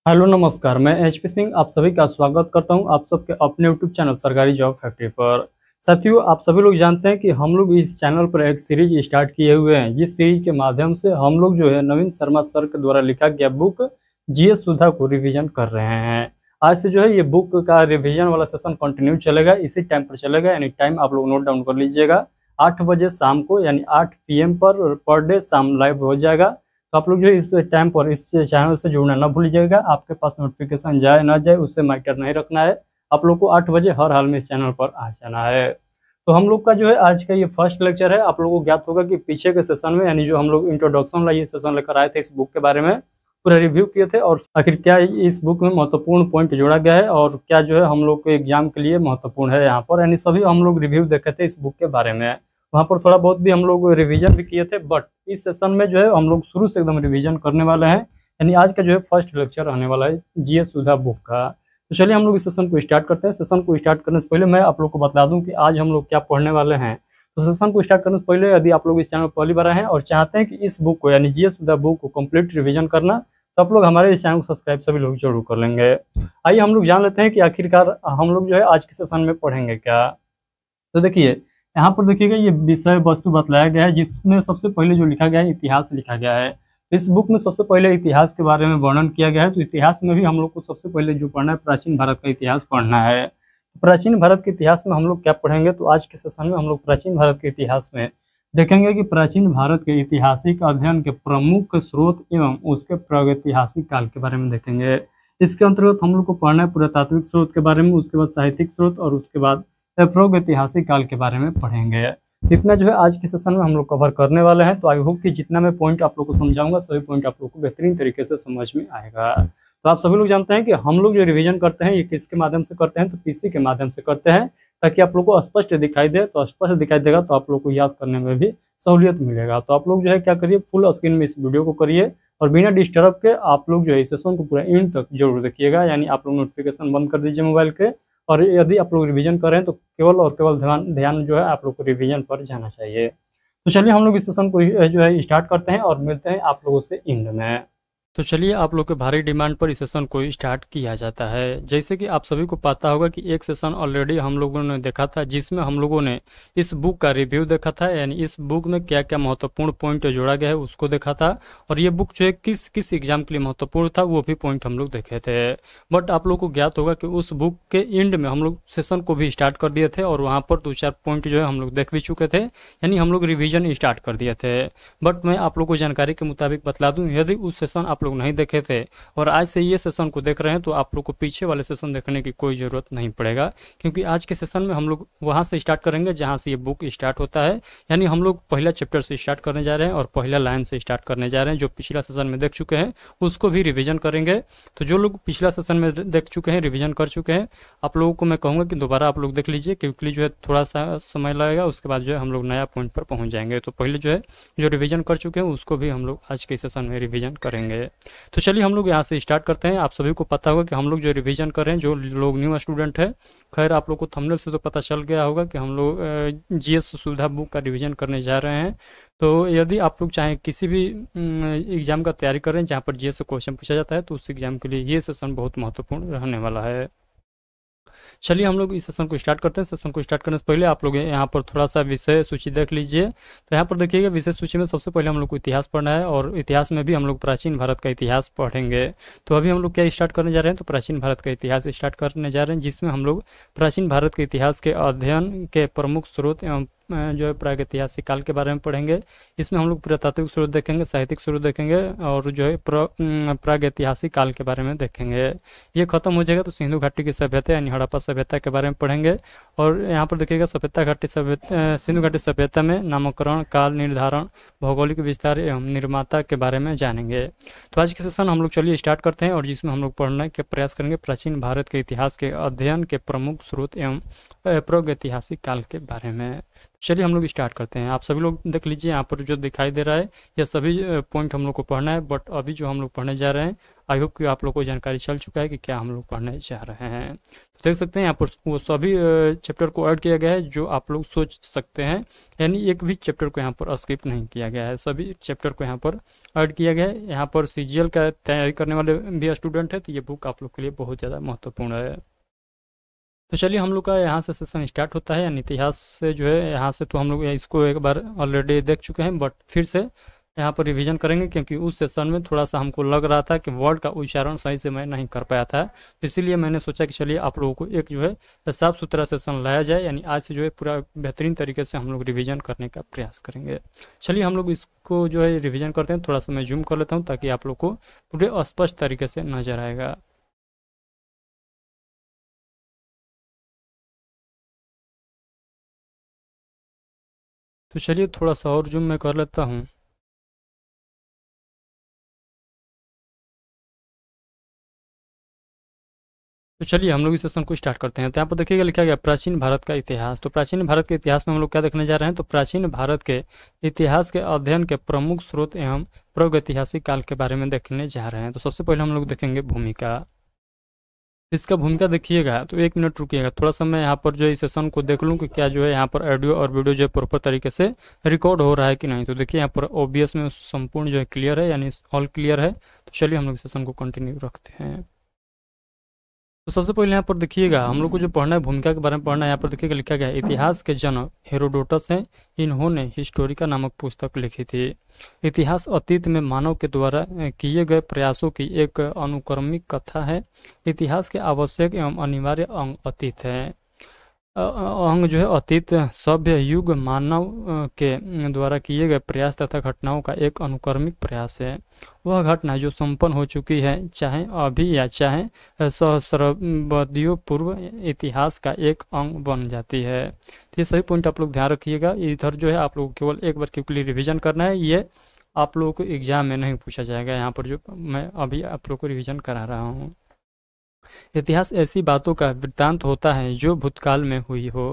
Hello नमस्कार। मैं HP Singh आप सभी का स्वागत करता हूं आप सबके अपने यूट्यूब चैनल सरकारी जॉब फैक्ट्री पर। साथियों, आप सभी लोग जानते हैं कि हम लोग इस चैनल पर एक सीरीज स्टार्ट किए हुए हैं, जिस सीरीज के माध्यम से हम लोग जो है नवीन शर्मा सर के द्वारा लिखा गया बुक जीएस सुधा को रिवीजन कर रहे हैं। आज से जो है ये बुक का रिवीजन वाला सेशन कंटिन्यू चलेगा, इसी टाइम पर चलेगा, यानी टाइम आप लोग नोट डाउन कर लीजिएगा। 8 बजे शाम को यानी 8 PM पर डे शाम लाइव हो जाएगा। तो आप लोग जो है इस टाइम पर इस चैनल से जुड़ना ना भूलिएगा। आपके पास नोटिफिकेशन जाए ना जाए उससे मैटर नहीं रखना है, आप लोग को 8 बजे हर हाल में इस चैनल पर आ जाना है। तो हम लोग का जो है आज का ये फर्स्ट लेक्चर है। आप लोगों को ज्ञात होगा कि पीछे के सेशन में यानी जो हम लोग इंट्रोडक्शन वाला ये सेशन लेकर आए थे, इस बुक के बारे में पूरा रिव्यू किए थे और आखिर क्या इस बुक में महत्वपूर्ण पॉइंट जोड़ा गया है और क्या जो है हम लोग के एग्जाम के लिए महत्वपूर्ण है यहाँ पर, यानी सभी हम लोग रिव्यू देखे थे इस बुक के बारे में। वहाँ पर थोड़ा बहुत भी हम लोग रिवीजन भी किए थे, बट इस सेशन में जो है हम लोग शुरू से एकदम रिवीजन करने वाले हैं। यानी आज का जो है फर्स्ट लेक्चर आने वाला है जीएस सुधा बुक का। तो चलिए हम लोग इस सेशन को स्टार्ट करते हैं। सेशन को स्टार्ट करने से पहले मैं आप लोग को बता दूं कि आज हम लोग क्या पढ़ने वाले हैं। तो सेशन को स्टार्ट करने से पहले यदि आप लोग इस चैनल पर पहली बार आए हैं और चाहते हैं कि इस बुक को यानी जीएस सुधा बुक को कंप्लीट रिवीजन करना, तो आप लोग हमारे इस चैनल को सब्सक्राइब सभी लोग जरूर कर लेंगे। आइए हम लोग जान लेते हैं कि आखिरकार हम लोग जो है आज के सेशन में पढ़ेंगे क्या। तो देखिए यहाँ पर देखिएगा ये विषय वस्तु बतलाया गया है, जिसमें सबसे पहले जो लिखा गया है इतिहास लिखा गया है। इस बुक में सबसे पहले इतिहास के बारे में वर्णन किया गया है। तो इतिहास में भी हम लोग को सबसे पहले जो पढ़ना है प्राचीन भारत का इतिहास पढ़ना है। प्राचीन भारत के इतिहास में हम लोग क्या पढ़ेंगे, तो आज के सेशन में हम लोग प्राचीन भारत के इतिहास में देखेंगे कि प्राचीन भारत के ऐतिहासिक अध्ययन के प्रमुख स्रोत एवं उसके प्रागैतिहासिक काल के बारे में देखेंगे। इसके अंतर्गत हम लोग को पढ़ना है पुरातात्विक स्रोत के बारे में, उसके बाद साहित्यिक स्रोत और उसके बाद प्रागैतिहासिक काल के बारे में पढ़ेंगे। इतना जो है आज के सेशन में हम लोग कवर करने वाले हैं। तो आई होप कि जितना मैं पॉइंट आप लोग को समझाऊंगा सभी पॉइंट आप लोग को बेहतरीन तरीके से समझ में आएगा। तो आप सभी लोग जानते हैं कि हम लोग जो रिवीजन करते हैं ये किसके माध्यम से करते हैं, तो पीसी के माध्यम से करते हैं, ताकि आप लोग को स्पष्ट दिखाई दे। तो स्पष्ट दिखाई देगा तो आप लोग को याद करने में भी सहूलियत मिलेगा। तो आप लोग जो है क्या करिए, फुल स्क्रीन में इस वीडियो को करिए और बिना डिस्टर्ब के आप लोग जो है इस सेशन को पूरा एंड तक जरूर देखिएगा। यानी आप लोग नोटिफिकेशन बंद कर दीजिए मोबाइल के, और यदि आप लोग रिवीजन कर रहे हैं तो केवल और केवल ध्यान जो है आप लोग को रिवीजन पर जाना चाहिए। तो चलिए हम लोग इस सेशन को जो है स्टार्ट करते हैं और मिलते हैं आप लोगों से एंड में। तो चलिए आप लोग के भारी डिमांड पर इस सेशन को स्टार्ट किया जाता है। जैसे कि आप सभी को पता होगा कि एक सेशन ऑलरेडी हम लोगों ने देखा था, जिसमें हम लोगों ने इस बुक का रिव्यू देखा था, यानी इस बुक में क्या क्या महत्वपूर्ण पॉइंट जोड़ा गया है उसको देखा था। और ये बुक जो है किस किस एग्जाम के लिए महत्वपूर्ण था वो भी पॉइंट हम लोग देखे थे। बट आप लोग को ज्ञात होगा कि उस बुक के एंड में हम लोग सेशन को भी स्टार्ट कर दिए थे और वहाँ पर 2-4 पॉइंट जो है हम लोग देख भी चुके थे, यानी हम लोग रिविजन स्टार्ट कर दिए थे। बट मैं आप लोग को जानकारी के मुताबिक बतला दूँ, यदि उस सेशन आप लोग नहीं देखे थे और आज से ये सेशन को देख रहे हैं तो आप लोग को पीछे वाले सेशन देखने की कोई ज़रूरत नहीं पड़ेगा, क्योंकि आज के सेशन में हम लोग वहाँ से स्टार्ट करेंगे जहाँ से ये बुक स्टार्ट होता है। यानी हम लोग पहला चैप्टर से स्टार्ट करने जा रहे हैं और पहला लाइन से स्टार्ट करने जा रहे हैं। जो पिछला सेशन में देख चुके हैं उसको भी रिविजन करेंगे। तो जो लोग पिछला सेशन में देख चुके हैं, रिविजन कर चुके हैं, आप लोगों को मैं कहूँगा कि दोबारा आप लोग देख लीजिए, क्योंकि जो है थोड़ा सा समय लगेगा, उसके बाद जो है हम लोग नया पॉइंट पर पहुँच जाएंगे। तो पहले जो है जो रिविजन कर चुके हैं उसको भी हम लोग आज के सेशन में रिविजन करेंगे। तो चलिए हम लोग यहाँ से स्टार्ट करते हैं। आप सभी को पता होगा कि हम लोग जो रिवीजन कर रहे हैं, जो लोग न्यू स्टूडेंट है, खैर आप लोग को थंबनेल से तो पता चल गया होगा कि हम लोग जीएस सुधा बुक का रिवीजन करने जा रहे हैं। तो यदि आप लोग चाहें किसी भी एग्जाम का तैयारी कर रहे हैं जहाँ पर जीएस से क्वेश्चन पूछा जाता है, तो उस एग्जाम के लिए ये सेशन बहुत महत्वपूर्ण रहने वाला है। चलिए हम लोग इस सेशन को स्टार्ट करते हैं। सेशन को स्टार्ट करने से पहले आप लोग यहाँ पर थोड़ा सा विषय सूची देख लीजिए। तो यहाँ पर देखिएगा विषय सूची में सबसे पहले हम लोग को इतिहास पढ़ना है और इतिहास में भी हम लोग प्राचीन भारत का इतिहास पढ़ेंगे। तो अभी हम लोग क्या स्टार्ट करने जा रहे हैं, तो प्राचीन भारत का इतिहास स्टार्ट करने जा रहे हैं, जिसमें हम लोग प्राचीन भारत के इतिहास के अध्ययन के प्रमुख स्रोत एवं जो है प्रागैतिहासिक काल के बारे में पढ़ेंगे। इसमें हम लोग पुरातात्विक स्रोत देखेंगे, साहित्यिक स्रोत देखेंगे और जो है प्रागैतिहासिक काल के बारे में देखेंगे। ये खत्म हो जाएगा तो सिंधु घाटी की सभ्यता यानी हड़प्पा सभ्यता के बारे में पढ़ेंगे। और यहाँ पर देखिएगा सिंधु घाटी सभ्यता में नामकरण, काल निर्धारण, भौगोलिक विस्तार एवं निर्माता के बारे में जानेंगे। तो आज के सेशन हम लोग चलिए स्टार्ट करते हैं और जिसमें हम लोग पढ़ने के प्रयास करेंगे प्राचीन भारत के इतिहास के अध्ययन के प्रमुख स्रोत एवं प्रागैतिहासिक काल के बारे में। चलिए हम लोग स्टार्ट करते हैं। आप सभी लोग देख लीजिए, यहाँ पर जो दिखाई दे रहा है ये सभी पॉइंट हम लोग को पढ़ना है, बट अभी जो हम लोग पढ़ने जा रहे हैं आई होप कि आप लोग को जानकारी चल चुका है कि क्या हम लोग पढ़ने जा रहे हैं। तो देख सकते हैं यहाँ पर वो सभी चैप्टर को ऐड किया गया है जो आप लोग सोच सकते हैं, यानी एक भी चैप्टर को यहाँ पर स्किप नहीं किया गया है, सभी चैप्टर को यहाँ पर ऐड किया गया है। यहाँ पर सीजीएल का तैयारी करने वाले भी स्टूडेंट है तो ये बुक आप लोग के लिए बहुत ज़्यादा महत्वपूर्ण है। तो चलिए हम लोग का यहाँ से सेशन स्टार्ट होता है, यानी इतिहास से जो है यहाँ से तो हम लोग इसको एक बार ऑलरेडी देख चुके हैं, बट फिर से यहाँ पर रिवीजन करेंगे क्योंकि उस सेशन में थोड़ा सा हमको लग रहा था कि वर्ड का उच्चारण सही से मैं नहीं कर पाया था, तो इसीलिए मैंने सोचा कि चलिए आप लोगों को एक जो है साफ़ सुथरा सेशन लाया जाए, यानी आज से जो है पूरा बेहतरीन तरीके से हम लोग रिविज़न करने का प्रयास करेंगे। चलिए हम लोग इसको जो है रिविज़न करते हैं, थोड़ा सा मैं जूम कर लेता हूँ ताकि आप लोग को पूरे स्पष्ट तरीके से नजर आएगा। तो चलिए थोड़ा सा और जूम मैं कर लेता हूँ। तो चलिए हम लोग इस सेशन को स्टार्ट करते हैं। तो यहाँ पर देखिएगा लिखा गया प्राचीन भारत का इतिहास। तो प्राचीन भारत के इतिहास में हम लोग क्या देखने जा रहे हैं, तो प्राचीन भारत के इतिहास के अध्ययन के प्रमुख स्रोत एवं प्रागैतिहासिक काल के बारे में देखने जा रहे हैं। तो सबसे पहले हम लोग देखेंगे भूमिका। इसका भूमिका देखिएगा, तो 1 मिनट रुकिएगा, थोड़ा सा मैं यहाँ पर जो इस सेशन को देख लूँ कि क्या जो है यहाँ पर ऑडियो और वीडियो जो है प्रॉपर तरीके से रिकॉर्ड हो रहा है कि नहीं। तो देखिए यहाँ पर ओबीएस में संपूर्ण जो है क्लियर है, यानी ऑल क्लियर है। तो चलिए हम लोग सेशन को कंटिन्यू रखते हैं। तो सबसे पहले यहाँ पर देखिएगा हम लोग को जो पढ़ना है भूमिका के बारे में पढ़ना है। यहाँ पर देखिएगा लिखा गया है इतिहास के जनक हेरोडोटस हैं, इन्होंने हिस्टोरिका नामक पुस्तक लिखी थी। इतिहास अतीत में मानव के द्वारा किए गए प्रयासों की एक अनुक्रमिक कथा है। इतिहास के आवश्यक एवं अनिवार्य अंग अतीत है। अंग जो है अतीत सभ्य युग मानव के द्वारा किए गए प्रयास तथा घटनाओं का एक अनुक्रमिक प्रयास है। वह घटना जो संपन्न हो चुकी है, चाहे अभी या चाहे सहस्राब्दियों पूर्व, इतिहास का एक अंग बन जाती है। तो ये सभी पॉइंट आप लोग ध्यान रखिएगा। इधर जो है आप लोग केवल एक बार क्विकली रिवीजन करना है, ये आप लोगों को एग्जाम में नहीं पूछा जाएगा। यहाँ पर जो मैं अभी आप लोग को रिविजन करा रहा हूँ। इतिहास ऐसी बातों का वृत्तांत होता है जो भूतकाल में हुई हो।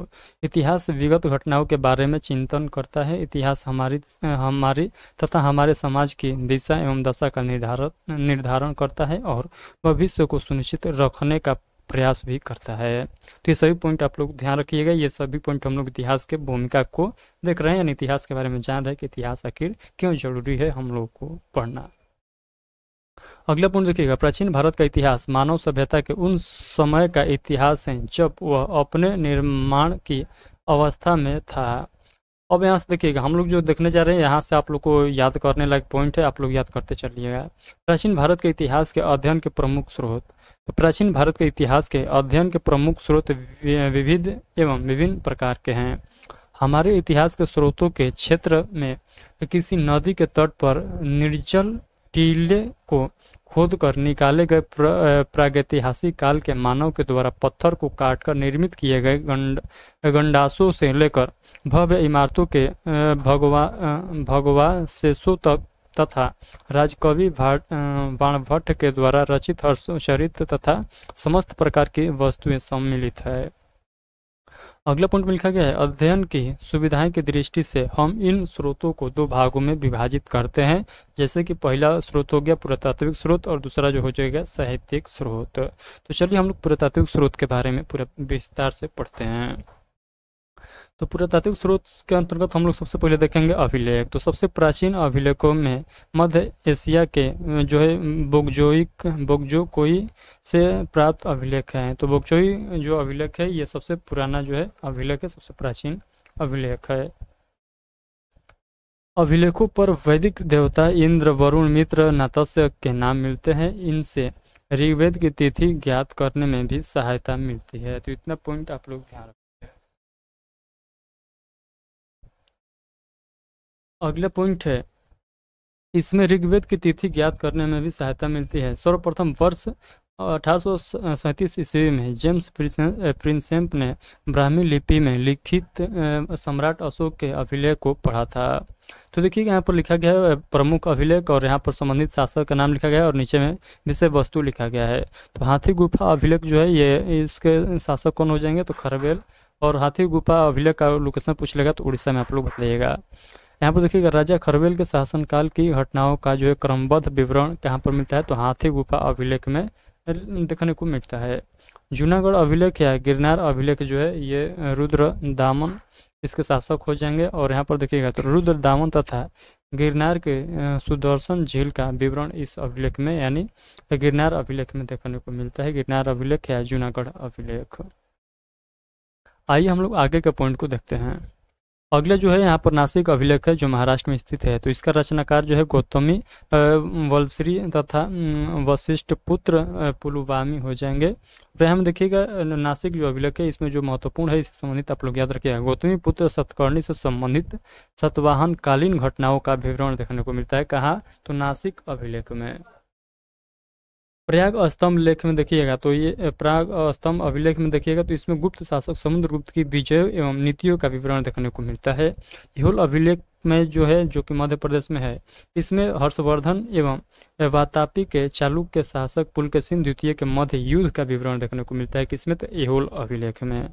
इतिहास विगत घटनाओं के बारे में चिंतन करता है। इतिहास हमारी तथा हमारे समाज की दिशा एवं दशा का निर्धारण करता है और भविष्य को सुनिश्चित रखने का प्रयास भी करता है। तो ये सभी पॉइंट आप लोग ध्यान रखिएगा। ये सभी पॉइंट हम लोग इतिहास के भूमिका को देख रहे हैं, यानी इतिहास के बारे में जान रहे हैं कि इतिहास आखिर क्यों जरूरी है हम लोग को पढ़ना। अगला पॉइंट देखिएगा प्राचीन भारत का इतिहास मानव सभ्यता के उन समय का इतिहास है जब वह अपने निर्माण की अवस्था में था। अब यहाँ से देखिएगा हम लोग जो देखने जा रहे हैं, यहाँ से आप लोग को याद करने लायक पॉइंट है, आप लोग याद करते चलिएगा। प्राचीन भारत के इतिहास के अध्ययन के प्रमुख स्रोत। तो प्राचीन भारत के इतिहास के अध्ययन के प्रमुख स्रोत विविध एवं विभिन्न प्रकार के हैं। हमारे इतिहास के स्रोतों के क्षेत्र में किसी नदी के तट पर निर्जल टीले को खोदकर निकाले गए प्रागैतिहासिक काल के मानव के द्वारा पत्थर को काटकर निर्मित किए गए गंडासों से लेकर भव्य इमारतों के भगवाशेषों तक तथा राजकवि बाणभट्ट के द्वारा रचित हर्षचरित तथा समस्त प्रकार की वस्तुएं सम्मिलित है। अगला पॉइंट में लिखा गया है अध्ययन की सुविधाएं की दृष्टि से हम इन स्रोतों को 2 भागों में विभाजित करते हैं, जैसे कि पहला स्रोत हो गया पुरातात्विक स्रोत और दूसरा जो हो जाएगा साहित्यिक स्रोत। तो चलिए हम लोग पुरातात्विक स्रोत के बारे में पूरा विस्तार से पढ़ते हैं। तो पुरातात्विक स्रोत के अंतर्गत हम लोग सबसे पहले देखेंगे अभिलेख। तो सबसे प्राचीन अभिलेखों में मध्य एशिया के जो है बोगजोकोई से प्राप्त अभिलेख हैं। तो बोगजोई जो अभिलेख है ये सबसे पुराना जो है अभिलेख है, सबसे प्राचीन अभिलेख है। अभिलेखों पर वैदिक देवता इंद्र, वरुण, मित्र, नातस्य के नाम मिलते हैं। इनसे ऋग्वेद की तिथि ज्ञात करने में भी सहायता मिलती है। तो इतना पॉइंट आप लोग ध्यान रखें। अगला पॉइंट है इसमें ऋग्वेद की तिथि ज्ञात करने में भी सहायता मिलती है। सर्वप्रथम वर्ष 1837 ईस्वी में जेम्स प्रिंसेप ने ब्राह्मी लिपि में लिखित सम्राट अशोक के अभिलेख को पढ़ा था। तो देखिए यहाँ पर लिखा गया है प्रमुख अभिलेख और यहाँ पर संबंधित शासक का नाम लिखा गया है और नीचे में विषय वस्तु लिखा गया है। तो हाथी गुफा अभिलेख जो है ये इसके शासक कौन हो जाएंगे, तो खरबेल और हाथी गुफा अभिलेख का लोकेशन पूछ लेगा तो उड़ीसा में आप लोग बताइएगा। यहाँ पर देखिएगा राजा खरवेल के शासनकाल की घटनाओं का जो है क्रमबद्ध विवरण कहाँ पर मिलता है, तो हाथी गुफा अभिलेख में देखने को मिलता है। जूनागढ़ अभिलेख या गिरनार अभिलेख जो है ये रुद्र दामन इसके शासक हो जाएंगे। और यहाँ पर देखिएगा तो रुद्र दामन तथा गिरनार के सुदर्शन झील का विवरण इस अभिलेख में यानी गिरनार अभिलेख में देखने को मिलता है। गिरनार अभिलेख या जूनागढ़ अभिलेख। आइए हम लोग आगे के पॉइंट को देखते हैं। अगले जो है यहाँ पर नासिक अभिलेख है जो महाराष्ट्र में स्थित है। तो इसका रचनाकार जो है गौतमी वलश्री तथा वशिष्ठ पुत्र पुलुवामी हो जाएंगे। और यहाँ में देखिएगा नासिक जो अभिलेख है इसमें जो महत्वपूर्ण है इससे संबंधित आप लोग याद रखिएगा, गौतमी पुत्र सतकर्णी से संबंधित सतवाहन कालीन घटनाओं का विवरण देखने को मिलता है। कहाँ, तो नासिक अभिलेख में। प्रयाग स्तंभ लेख में देखिएगा तो ये प्रयाग स्तंभ अभिलेख में देखिएगा तो इसमें गुप्त शासक समुद्रगुप्त की विजय एवं नीतियों का विवरण देखने को मिलता है। यहोल अभिलेख में जो है जो कि मध्य प्रदेश में है, इसमें हर्षवर्धन एवं वातापी के चालुक्य शासक पुलकेशिन द्वितीय के मध्य युद्ध का विवरण देखने को मिलता है। किसमें, तो यहोल अभिलेख में।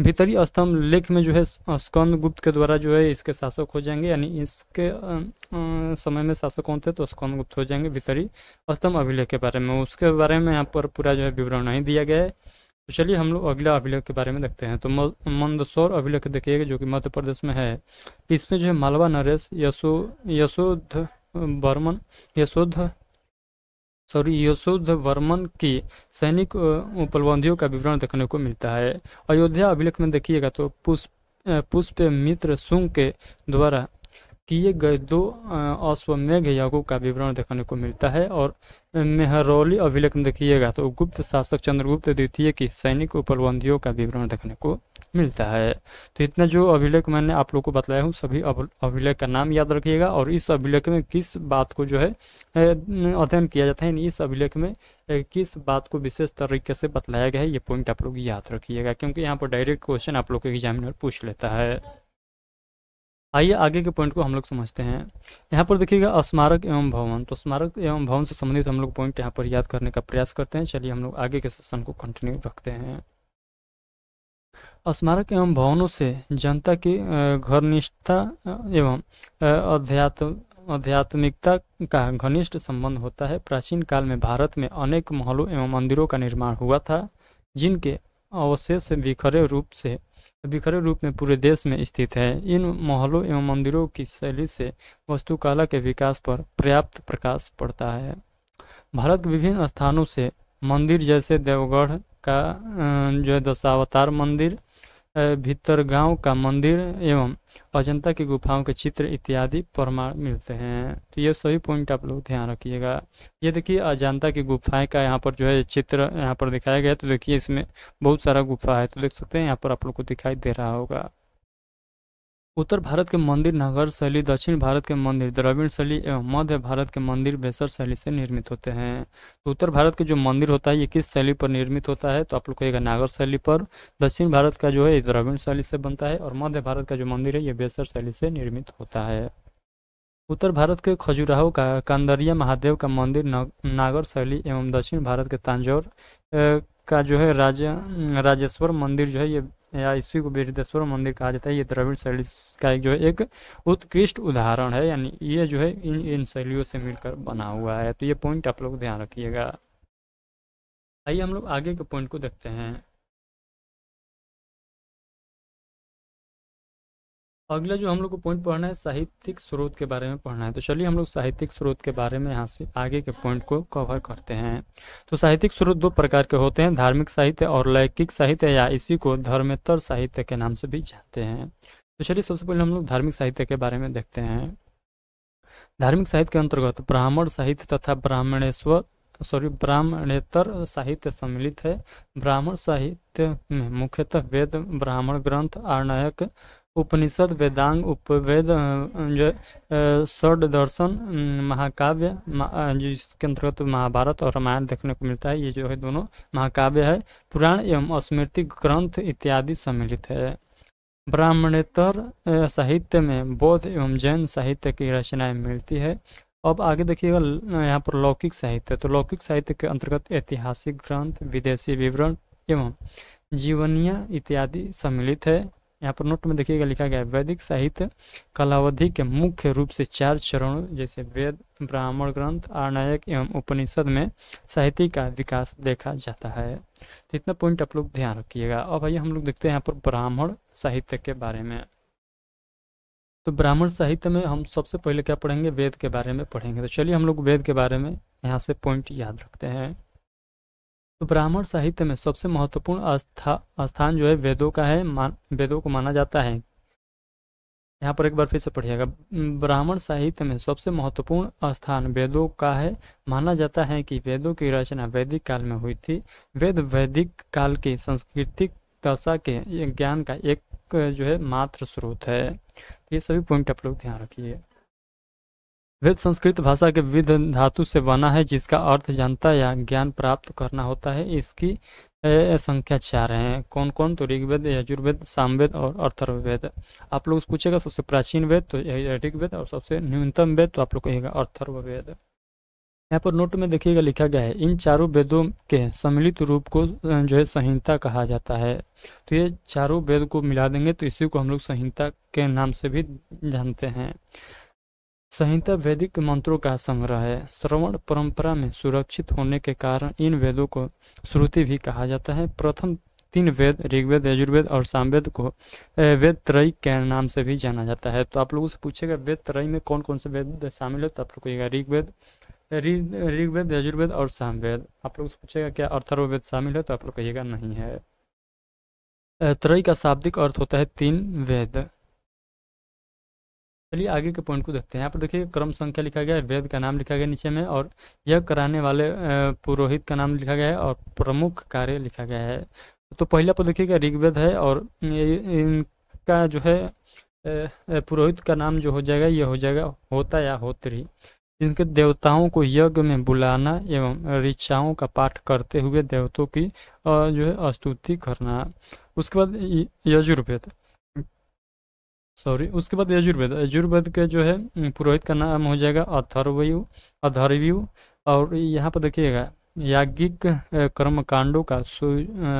भीतरी स्तंभ लेख में जो है स्कंद गुप्त के द्वारा जो है इसके शासक हो जाएंगे, यानी इसके समय में शासक कौन थे तो स्कंद गुप्त हो जाएंगे भीतरी स्तंभ अभिलेख के बारे में। उसके बारे में यहाँ पर पूरा जो है विवरण नहीं दिया गया है। तो चलिए हम लोग अगला अभिलेख के बारे में देखते हैं। तो मंदसौर अभिलेख देखिएगा जो कि मध्य प्रदेश में है। इसमें जो है मालवा नरेश यशोध वर्मन की सैनिक उपलब्धियों का विवरण देखने को मिलता है। अयोध्या अभिलेख में देखिएगा तो पुष्प मित्र शुंग के द्वारा किए गए 2 अश्वमेघ यागों का विवरण देखने को मिलता है। और मेहरौली अभिलेख में देखिएगा तो गुप्त शासक चंद्रगुप्त द्वितीय की सैनिक उपलब्धियों का विवरण देखने को मिलता है। तो इतना जो अभिलेख मैंने आप लोग को बताया हूँ सभी अभिलेख का नाम याद रखिएगा और इस अभिलेख में किस बात को जो है अध्ययन किया जाता है, इस अभिलेख में किस बात को विशेष तरीके से बतलाया गया है, ये पॉइंट आप लोग याद रखिएगा क्योंकि यहाँ पर डायरेक्ट क्वेश्चन आप लोग के एग्जामिनर पूछ लेता है। आइए आगे के पॉइंट को हम लोग समझते हैं। यहाँ पर देखिएगा स्मारक एवं भवन। तो स्मारक एवं भवन से संबंधित हम लोग पॉइंट यहाँ पर याद करने का प्रयास करते हैं। चलिए हम लोग आगे के सेशन को कंटिन्यू रखते हैं। स्मारक एवं भवनों से जनता की घनिष्ठता एवं आध्यात्मिकता का घनिष्ठ संबंध होता है। प्राचीन काल में भारत में अनेक महलों एवं मंदिरों का निर्माण हुआ था जिनके अवशेष बिखरे रूप में पूरे देश में स्थित है। इन महलों एवं मंदिरों की शैली से वास्तुकला के विकास पर पर्याप्त प्रकाश पड़ता है। भारत के विभिन्न स्थानों से मंदिर जैसे देवगढ़ का जो है दशावतार मंदिर, भीतरगांव का मंदिर एवं अजंता की गुफाओं के चित्र इत्यादि प्रमाण मिलते हैं। तो ये सभी पॉइंट आप लोग ध्यान रखिएगा। ये देखिए अजंता की गुफाएं का यहाँ पर जो है चित्र यहाँ पर दिखाया गया है। तो देखिए इसमें बहुत सारा गुफा है, तो देख सकते हैं यहाँ पर आप लोग को दिखाई दे रहा होगा। उत्तर भारत के मंदिर नागर शैली, दक्षिण भारत के मंदिर द्रविड़ शैली एवं मध्य भारत के मंदिर बेसर शैली से निर्मित होते हैं। तो उत्तर भारत के जो मंदिर होता है ये किस शैली पर निर्मित होता है, तो आप लोग कहेगा नागर शैली पर। दक्षिण भारत का जो है द्रविड़ शैली से बनता है और मध्य भारत का जो मंदिर है ये बेसर शैली से निर्मित होता है। उत्तर भारत के खजुराहो का कांदरिया महादेव का मंदिर नागर शैली एवं दक्षिण भारत के तांजौर का जो है राजेश्वर मंदिर जो है ये या इसी को बृहदेश्वर मंदिर कहा जाता है, ये द्रविड़ शैली का जो है एक उत्कृष्ट उदाहरण है, यानी ये जो है इन शैलियों से मिलकर बना हुआ है। तो ये पॉइंट आप लोग ध्यान रखिएगा। आइए हम लोग आगे के पॉइंट को देखते हैं। अगला जो हम लोग को पॉइंट पढ़ना है साहित्यिक स्रोत के बारे में पढ़ना है। तो चलिए हम लोग साहित्यिक स्रोत के बारे में यहाँ से आगे के पॉइंट को कवर करते हैं। तो साहित्यिक स्रोत 2 प्रकार के होते हैं, धार्मिक साहित्य और लौकिक साहित्य या इसी को धर्मेतर साहित्य के नाम से भी जानते हैं। तो चलिए सबसे पहले हम लोग धार्मिक साहित्य के बारे में देखते हैं। धार्मिक साहित्य के अंतर्गत ब्राह्मण साहित्य तथा ब्राह्मणेतर साहित्य सम्मिलित है। ब्राह्मण साहित्य में मुख्यतः वेद, ब्राह्मण ग्रंथ, आर्णयक, उपनिषद, वेदांग, उपवेद, षड दर्शन, महाकाव्य जिसके अंतर्गत महाभारत और रामायण देखने को मिलता है, ये जो है दोनों महाकाव्य है, पुराण एवं स्मृति ग्रंथ इत्यादि सम्मिलित है। ब्राह्मणेतर साहित्य में बौद्ध एवं जैन साहित्य की रचनाएं मिलती है। अब आगे देखिएगा यहाँ पर लौकिक साहित्य। तो लौकिक साहित्य के अंतर्गत ऐतिहासिक ग्रंथ, विदेशी विवरण एवं जीवनियाँ इत्यादि सम्मिलित है। यहाँ पर नोट में देखिएगा लिखा गया है वैदिक साहित्य कालावधि के मुख्य रूप से 4 चरणों जैसे वेद, ब्राह्मण ग्रंथ, आरण्यक एवं उपनिषद में साहित्य का विकास देखा जाता है। तो इतना पॉइंट आप लोग ध्यान रखिएगा। अब आइए हम लोग देखते हैं यहाँ पर ब्राह्मण साहित्य के बारे में। तो ब्राह्मण साहित्य में हम सबसे पहले क्या पढ़ेंगे, वेद के बारे में पढ़ेंगे। तो चलिए हम लोग वेद के बारे में यहाँ से पॉइंट याद रखते हैं। तो ब्राह्मण साहित्य में सबसे महत्वपूर्ण स्थान जो है वेदों का है। वेदों को माना जाता है, यहाँ पर एक बार फिर से पढ़िएगा, ब्राह्मण साहित्य में सबसे महत्वपूर्ण स्थान वेदों का है। माना जाता है कि वेदों की रचना वैदिक काल में हुई थी। वेद वैदिक काल की सांस्कृतिक दशा के ज्ञान का एक जो है मात्र स्रोत है। तो ये सभी पॉइंट आप लोग ध्यान रखिए। वेद संस्कृत भाषा के विद धातु से बना है जिसका अर्थ जानता या ज्ञान प्राप्त करना होता है। इसकी संख्या 4 है। कौन कौन? तो ऋग्वेद, यजुर्वेद, सामवेद और अथर्ववेद। आप लोग पूछेगा सबसे प्राचीन वेद तो ऋग्वेद और सबसे न्यूनतम वेद तो आप लोग कहिएगा अथर्ववेद। यहाँ पर नोट में देखिएगा लिखा गया है इन चारों वेदों के सम्मिलित रूप को जो है संहिता कहा जाता है। तो ये चारों वेद को मिला देंगे तो इसी को हम लोग संहिता के नाम से भी जानते हैं। संहिता वैदिक मंत्रों का संग्रह है। श्रवण परंपरा में सुरक्षित होने के कारण इन वेदों को श्रुति भी कहा जाता है। प्रथम 3 वेद ऋग्वेद, यजुर्वेद और सामवेद को वेद त्रयी के नाम से भी जाना जाता है। तो आप लोगों से पूछेगा वेद त्रयी में कौन कौन से वेद शामिल है, तो आप लोग कहिएगा ऋग्वेद, यजुर्वेद और सामवेद। आप लोग से पूछेगा क्या अथर्ववेद शामिल है, तो आप लोग कहिएगा नहीं है। त्रयी का शाब्दिक अर्थ होता है 3 वेद। चलिए आगे के पॉइंट को देखते हैं। यहाँ पर देखिए क्रम संख्या लिखा गया है, वेद का नाम लिखा गया नीचे में और यह कराने वाले पुरोहित का नाम लिखा गया है और प्रमुख कार्य लिखा गया है। तो पहला पर देखिएगा ऋग्वेद है और इनका जो है पुरोहित का नाम जो हो जाएगा ये हो जाएगा होता या होत्री। इनके देवताओं को यज्ञ में बुलाना एवं ऋचाओं का पाठ करते हुए देवताओं की जो है स्तुति करना। उसके बाद यजुर्वेद के जो है पुरोहित का नाम हो जाएगा अथर्वयु। और यहाँ पर देखिएगा याज्ञिक कर्मकांडों का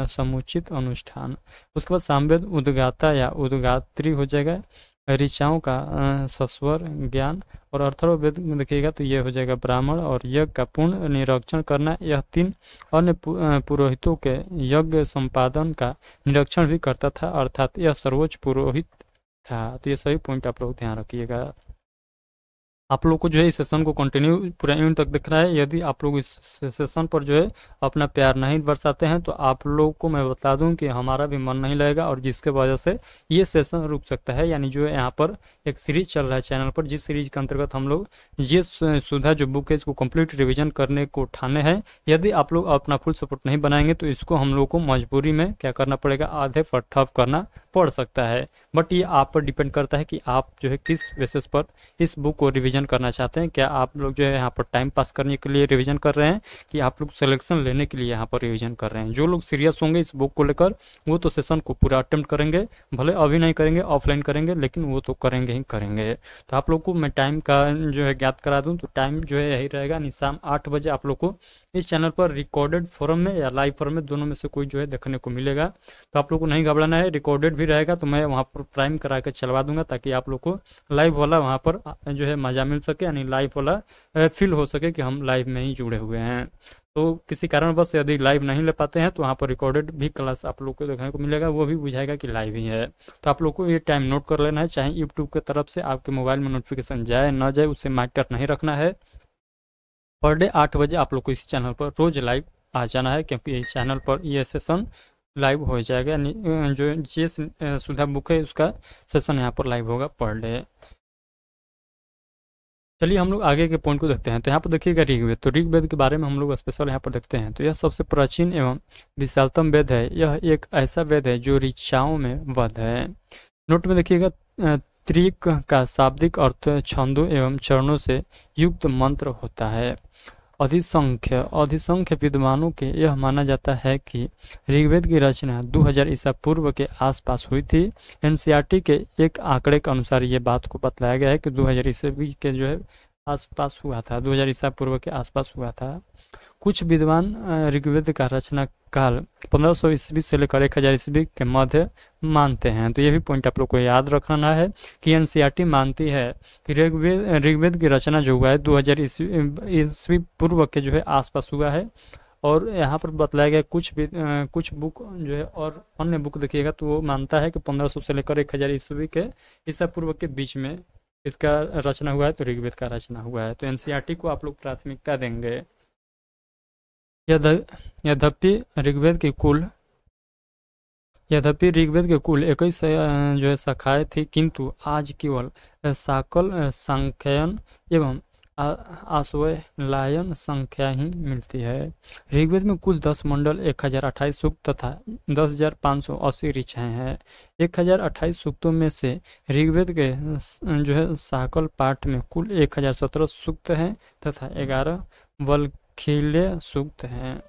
समुचित अनुष्ठान। उसके बाद सामवेद उद्गाता या उद्गात्री हो जाएगा, ऋचाओं का सस्वर ज्ञान। और अथर्ववेद में देखिएगा तो ये हो जाएगा ब्राह्मण और यज्ञ का पूर्ण निरीक्षण करना। यह 3 अन्य पुरोहितों के यज्ञ संपादन का निरीक्षण भी करता था, अर्थात यह सर्वोच्च पुरोहित था। तो ये सभी पॉइंट आप लोग ध्यान रखिएगा। आप लोग को जो है इस सेशन को कंटिन्यू पूरा एंड तक देखना है। यदि आप लोग इस सेशन पर जो है अपना प्यार नहीं बरसाते हैं तो आप लोग को मैं बता दूं कि हमारा भी मन नहीं लगेगा और जिसके वजह से ये सेशन रुक सकता है। यानी जो है यहाँ पर एक सीरीज चल रहा है चैनल पर, जिस सीरीज के अंतर्गत हम लोग ये सुधा जो बुक है इसको कंप्लीट रिविजन करने को ठाने हैं। यदि आप लोग अपना फुल सपोर्ट नहीं बनाएंगे तो इसको हम लोग को मजबूरी में क्या करना पड़ेगा, आधे पर ठप करना पड़ सकता है। बट ये आप पर डिपेंड करता है कि आप जो है किस बेसिस पर इस बुक को रिविजन करना चाहते हैं। क्या आप लोग जो है यहाँ पर टाइम पास करने के लिए रिवीजन कर रहे हैं कि आप लोग सिलेक्शन लेने के लिए यहाँ पर रिवीजन कर रहे हैं। जो लोग सीरियस होंगे इस बुक को लेकर वो तो सेशन को पूरा अटेम्प्ट करेंगे, भले अभी नहीं करेंगे ऑफलाइन करेंगे लेकिन वो तो करेंगे ही करेंगे। तो आप लोग को मैं टाइम का जो है ज्ञात करा दूँ तो टाइम जो है यही रहेगा, यानी शाम 8 बजे आप लोग को इस चैनल पर रिकॉर्डेड फॉर्म में या लाइव फॉर्म में दोनों में से कोई जो है देखने को मिलेगा। तो आप लोग को नहीं घबराना है, रिकॉर्डेड भी रहेगा तो मैं वहाँ पर प्राइम करा के चलवा दूंगा ताकि आप लोग को लाइव वाला वहाँ पर जो है मज़ा मिल सके, यानी लाइव वाला फील हो सके कि हम लाइव में ही जुड़े हुए हैं। तो किसी कारणवश यदि लाइव नहीं ले पाते हैं तो वहाँ पर रिकॉर्डेड भी क्लास आप लोग को देखने को मिलेगा, वो भी बुझाएगा कि लाइव ही है। तो आप लोग को ये टाइम नोट कर लेना है, चाहे यूट्यूब की तरफ से आपके मोबाइल में नोटिफिकेशन जाए ना जाए उससे मैटर नहीं रखना है। पर डे 8 बजे आप लोग को इस चैनल पर रोज़ लाइव आ जाना है क्योंकि इस चैनल पर ये सेशन लाइव हो जाएगा। यानी जो जे सुधा बुक है उसका सेशन यहाँ पर लाइव होगा पर डे। चलिए हम लोग आगे के पॉइंट को देखते हैं। तो यहाँ पर देखिएगा ऋग्वेद, तो ऋग्वेद के बारे में हम लोग स्पेशल यहाँ पर देखते हैं। तो यह सबसे प्राचीन एवं विशालतम वेद है। यह एक ऐसा वेद है जो ऋचाओं में वध है। नोट में देखिएगा त्रिक का शाब्दिक अर्थ छंदों एवं चरणों से युक्त मंत्र होता है। अधिसंख्य विद्वानों के यह माना जाता है कि ऋग्वेद की रचना 2000 ईसा पूर्व के आसपास हुई थी। एनसीईआरटी के एक आंकड़े के अनुसार ये बात को बतलाया गया है कि 2000 ईस्वी के जो है आसपास हुआ था, 2000 ईसा पूर्व के आसपास हुआ था। कुछ विद्वान ऋग्वेद का रचना काल 1500 ईस्वी से लेकर 1000 ईस्वी के मध्य मानते हैं। तो ये भी पॉइंट आप लोग को याद रखना है कि एनसीईआरटी मानती है कि ऋग्वेद की रचना जो हुआ है 2000 ईस्वी पूर्व के जो है आसपास हुआ है। और यहाँ पर बतलाया गया कुछ बुक जो है और अन्य बुक देखिएगा तो वो मानता है कि 1500 से लेकर 1000 ईस्वी के ईसा पूर्व के बीच में इसका रचना हुआ है, तो ऋग्वेद का रचना हुआ है। तो एनसीईआरटी को आप लोग प्राथमिकता देंगे। यद्यपि ऋग्वेद की कुल यद्यपि ऋग्वेद के कुल 21 जो है शाखाएं थी, किंतु आज केवल साकल संख्यायन एवं आश्वलायन संख्या ही मिलती है। ऋग्वेद में कुल 10 मंडल, 1028 सूक्त तथा 10,580 ऋचाएँ हैं। 1028 सूक्तों में से ऋग्वेद के जो है साकल पाठ में कुल 1017 सूक्त हैं तथा 11 वल्खील्य सूक्त हैं।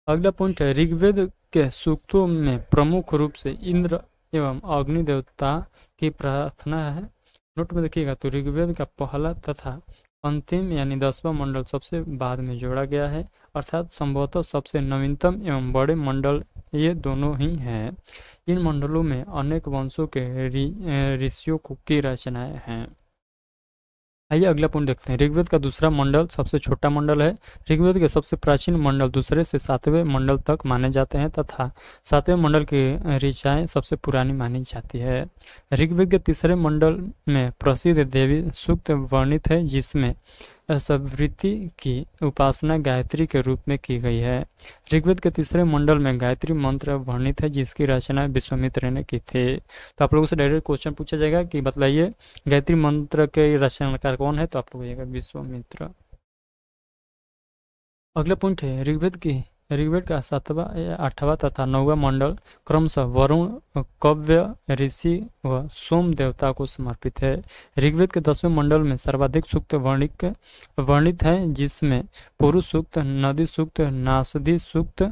अगला पॉइंट है ऋग्वेद के सूक्तों में प्रमुख रूप से इंद्र एवं अग्नि देवता की प्रार्थना है। नोट में देखिएगा तो ऋग्वेद का पहला तथा अंतिम यानी 10वां मंडल सबसे बाद में जोड़ा गया है, अर्थात संभवतः सबसे नवीनतम एवं बड़े मंडल ये दोनों ही हैं। इन मंडलों में अनेक वंशों के ऋषियों की रचनाएं हैं। आइए अगला पॉइंट देखते हैं। ऋग्वेद का दूसरा मंडल सबसे छोटा मंडल है। ऋग्वेद के सबसे प्राचीन मंडल दूसरे से 7वें मंडल तक माने जाते हैं तथा 7वें मंडल की ऋचाएँ सबसे पुरानी मानी जाती है। ऋग्वेद के तीसरे मंडल में प्रसिद्ध देवी सूक्त वर्णित है, जिसमें सवृत्ति की उपासना गायत्री के रूप में की गई है। ऋग्वेद के तीसरे मंडल में गायत्री मंत्र वर्णित है, जिसकी रचना विश्वामित्र ने की थी। तो आप लोगों से डायरेक्ट क्वेश्चन पूछा जाएगा कि बतलाइए गायत्री मंत्र के रचनाकार कौन है, तो आप लोग कहिएगा विश्वामित्र। अगला पॉइंट है ऋग्वेद का 7वां, 8वां तथा 9वां मंडल क्रमशः वरुण, कव्य, ऋषि व सोम देवता को समर्पित है। ऋग्वेद के 10वें मंडल में सर्वाधिक सूक्त वर्णित है, जिसमें पुरुष सूक्त, नदी सूक्त, नासदी सूक्त,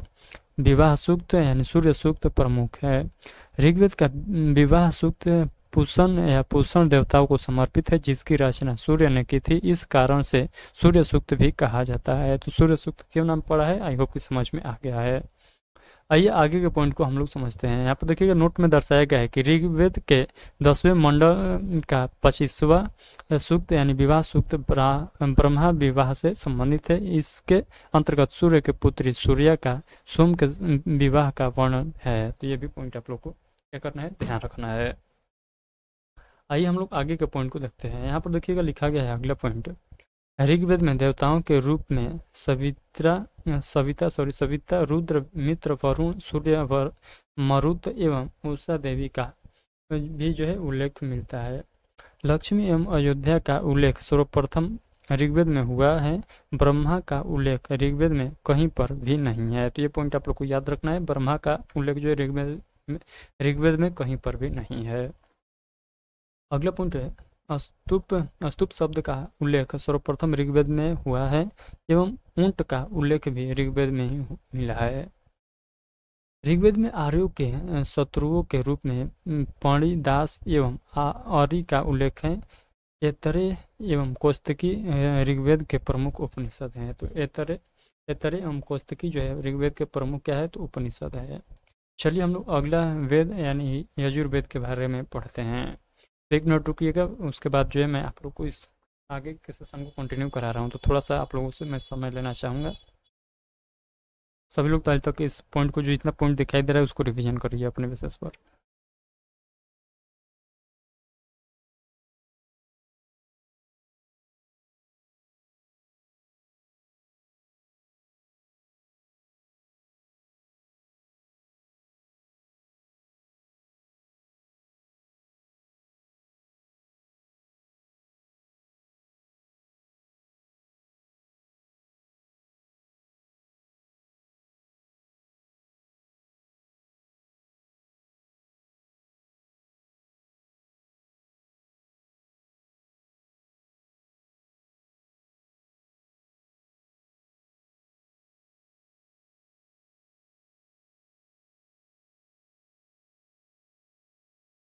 विवाह सूक्त यानी सूर्य सूक्त प्रमुख है। ऋग्वेद का विवाह सूक्त पूषण देवताओं को समर्पित है, जिसकी रचना सूर्य ने की थी। इस कारण से सूर्य सूक्त भी कहा जाता है। तो सूर्य सूक्त क्यों नाम पड़ा है, आई होप कि समझ में आ गया है। आइए आगे के पॉइंट को हम लोग समझते हैं। यहाँ पर देखिएगा नोट में दर्शाया गया है कि ऋग्वेद के 10वें मंडल का 25वां सूक्त यानी विवाह सूक्त ब्रह्मा विवाह से संबंधित है। इसके अंतर्गत सूर्य के पुत्री सूर्या का सोम के विवाह का वर्णन है। तो ये भी पॉइंट आप लोग को क्या करना है, ध्यान रखना है। आइए हम लोग आगे के पॉइंट को देखते हैं। यहाँ पर देखिएगा लिखा गया है अगला पॉइंट, ऋग्वेद में देवताओं के रूप में सविता, रुद्र, मित्र, वरुण, सूर्य, मरुत एवं उषा देवी का भी जो है उल्लेख मिलता है। लक्ष्मी एवं अयोध्या का उल्लेख सर्वप्रथम ऋग्वेद में हुआ है। ब्रह्मा का उल्लेख ऋग्वेद में कहीं पर भी नहीं है। तो ये पॉइंट आप लोग को याद रखना है, ब्रह्मा का उल्लेख जो है ऋग्वेद में कहीं पर भी नहीं है। अगला पॉइंट है स्तूप शब्द का उल्लेख सर्वप्रथम ऋग्वेद में हुआ है एवं ऊंट का उल्लेख भी ऋग्वेद में ही मिला है। ऋग्वेद में आर्यों के शत्रुओं के रूप में पणि, दास एवं आर्य का उल्लेख है। ऐतरे एवं कौस्तकी ऋग्वेद के प्रमुख उपनिषद हैं। तो ऐतरे एवं कौस्तकी जो है ऋग्वेद के प्रमुख क्या है, तो उपनिषद है। चलिए हम लोग अगला वेद यानी यजुर्वेद के बारे में पढ़ते हैं। एक मिनट रुकिएगा, उसके बाद जो है मैं आप लोग को इस आगे के सेशन को कंटिन्यू करा रहा हूँ। तो थोड़ा सा आप लोगों से मैं समय लेना चाहूँगा। सभी लोग आज तक इस पॉइंट को, जो इतना पॉइंट दिखाई दे रहा है, उसको रिवीजन करिए अपने विषय पर।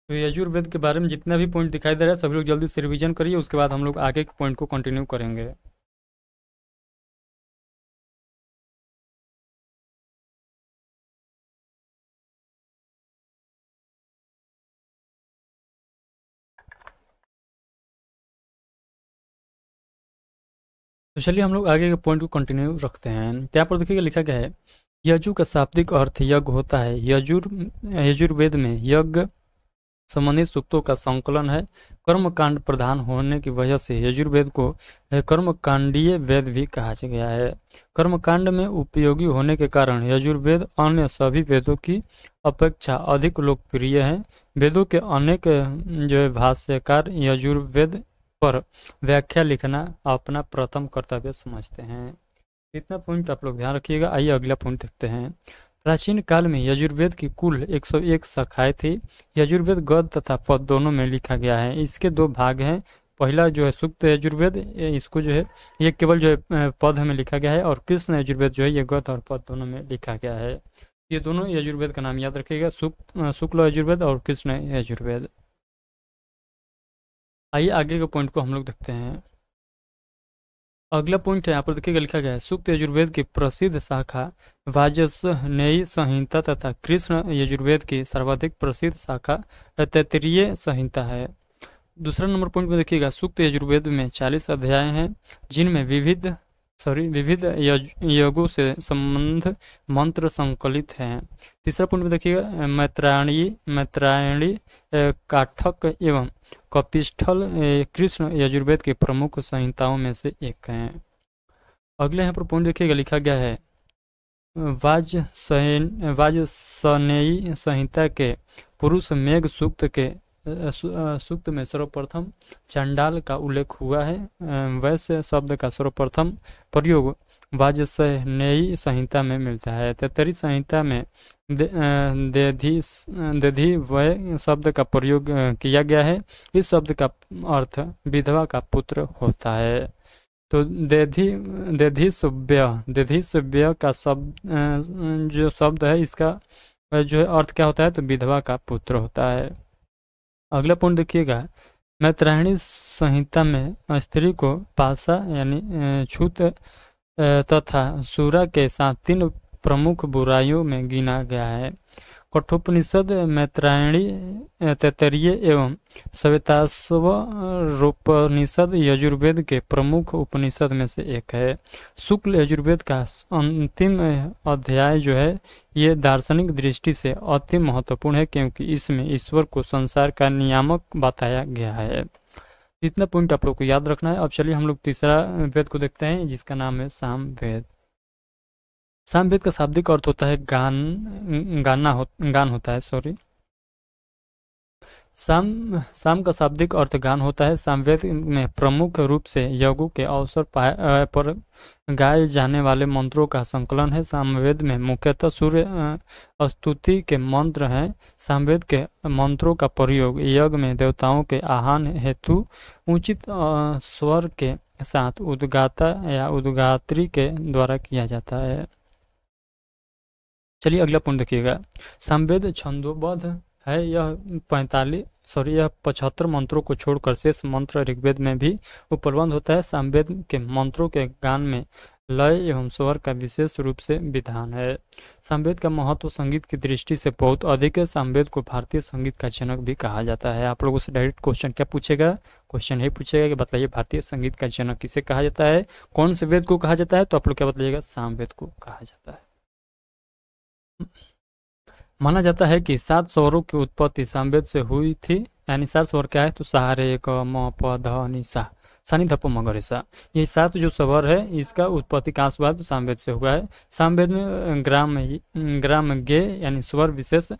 तो यजुर्वेद के बारे में जितना भी पॉइंट दिखाई दे रहा है, सभी लोग जल्दी से रिवीजन करिए, उसके बाद हम लोग आगे के पॉइंट को कंटिन्यू करेंगे। तो चलिए हम लोग आगे के पॉइंट को कंटिन्यू रखते हैं। तो यहाँ पर देखिएगा लिखा गया है, यजु का शाब्दिक अर्थ यज्ञ होता है। यजुर्वेद में यज्ञ संबंधित सूक्तों का संकलन है। कर्मकांड प्रधान होने की वजह से यजुर्वेद को कर्मकांडीय वेद भी कहा गया है। कर्मकांड में उपयोगी होने के कारण यजुर्वेद अन्य सभी वेदों की अपेक्षा अधिक लोकप्रिय है। वेदों के अनेक जो है भाष्यकार यजुर्वेद पर व्याख्या लिखना अपना प्रथम कर्तव्य समझते हैं। इतना पॉइंट आप लोग ध्यान रखिएगा। आइए अगला पॉइंट देखते हैं। प्राचीन काल में यजुर्वेद की कुल 101 शाखाएं थी। यजुर्वेद गद्य तथा पद दोनों में लिखा गया है। इसके दो भाग हैं। पहला जो है सूक्त यजुर्वेद, इसको जो है ये केवल जो है पद में लिखा गया है, और कृष्ण यजुर्वेद जो है ये गद्य और पद दोनों में लिखा गया है। ये दोनों यजुर्वेद का नाम याद रखिएगा, शुक्ल यजुर्वेद और कृष्ण यजुर्वेद। आइए आगे के पॉइंट को हम लोग देखते हैं। अगला पॉइंट है, यहाँ पर देखिएगा लिखा गया है, सूक्त यजुर्वेद की प्रसिद्ध शाखा वाजस्नेयी संहिता तथा कृष्ण यजुर्वेद की सर्वाधिक प्रसिद्ध शाखा तैत्तिरीय संहिता है। दूसरा नंबर पॉइंट में देखिएगा, सूक्त यजुर्वेद में 40 अध्याय हैं, जिनमें विविध यज्ञों से संबंध मंत्र संकलित हैं। तीसरा पॉइंट में देखिएगा, मैत्रायणी काठक एवं कपिस्थल कृष्ण यजुर्वेद की प्रमुख संहिताओं में से एक हैं। अगले यहाँ पर पॉइंट देखिएगा लिखा गया है, वाजसनेयी संहिता के पुरुष मेघ सूक्त में सर्वप्रथम चांडाल का उल्लेख हुआ है। वैसे शब्द का सर्वप्रथम प्रयोग वाजसनेयी संहिता में मिलता है। तैत्तिरीय संहिता में देधी वह शब्द का प्रयोग किया गया है। इस शब्द का अर्थ विधवा का पुत्र होता है। तो देधिसव्य का शब्द जो शब्द है, इसका जो है अर्थ क्या होता है, तो विधवा का पुत्र होता है। अगला पॉइंट देखिएगा, मैत्रायणी संहिता में स्त्री को पाशा यानी छूत तथा सूरा के साथ 3 प्रमुख बुराइयों में गिना गया है। कठोपनिषद, मैत्रायणी, तैत्तिरीय एवं श्वेताश्वरोपनिषद यजुर्वेद के प्रमुख उपनिषद में से एक है। शुक्ल यजुर्वेद का अंतिम अध्याय जो है ये दार्शनिक दृष्टि से अति महत्वपूर्ण है, क्योंकि इसमें ईश्वर को संसार का नियामक बताया गया है। इतना पॉइंट आप लोग को याद रखना है। अब चलिए हम लोग तीसरा वेद को देखते हैं, जिसका नाम है सामवेद। सामवेद का शाब्दिक अर्थ होता है गान होता है, सॉरी। साम का शाब्दिक अर्थ गान होता है। सामवेद में प्रमुख रूप से यज्ञों के अवसर पर गाए जाने वाले मंत्रों का संकलन है। सामवेद में मुख्यतः सूर्य स्तुति के मंत्र हैं। सामवेद के मंत्रों का प्रयोग यज्ञ में देवताओं के आह्वान हेतु उचित स्वर के साथ उद्गाता या उद्गात्री के द्वारा किया जाता है। चलिए अगला पॉइंट देखिएगा, सामवेद छंदोबद्ध है। यह 75 मंत्रों को छोड़कर शेष मंत्र ऋग्वेद में भी उपलब्ध होता है। सामवेद के मंत्रों के गान में लय एवं स्वर का विशेष रूप से विधान है। सामवेद का महत्व संगीत की दृष्टि से बहुत अधिक है। सामवेद को भारतीय संगीत का जनक भी कहा जाता है। आप लोगों से डायरेक्ट क्वेश्चन क्या पूछेगा, क्वेश्चन यही पूछेगा कि बताइए भारतीय संगीत का जनक किसे कहा जाता है, कौन से वेद को कहा जाता है, तो आप लोग क्या बताइएगा, सामवेद को कहा जाता है। माना जाता है कि 7 स्वरों की उत्पत्ति सामवेद से हुई थी। यानी 7 स्वर क्या है, तो सा रे ग म प ध नि सा, सा नि ध प म ग रे सा, ये 7 जो स्वर है इसका उत्पत्ति कहाँ से हुआ है, तो सामवेद से हुआ है। सामवेद में ग्राम गे यानी स्वर विशेष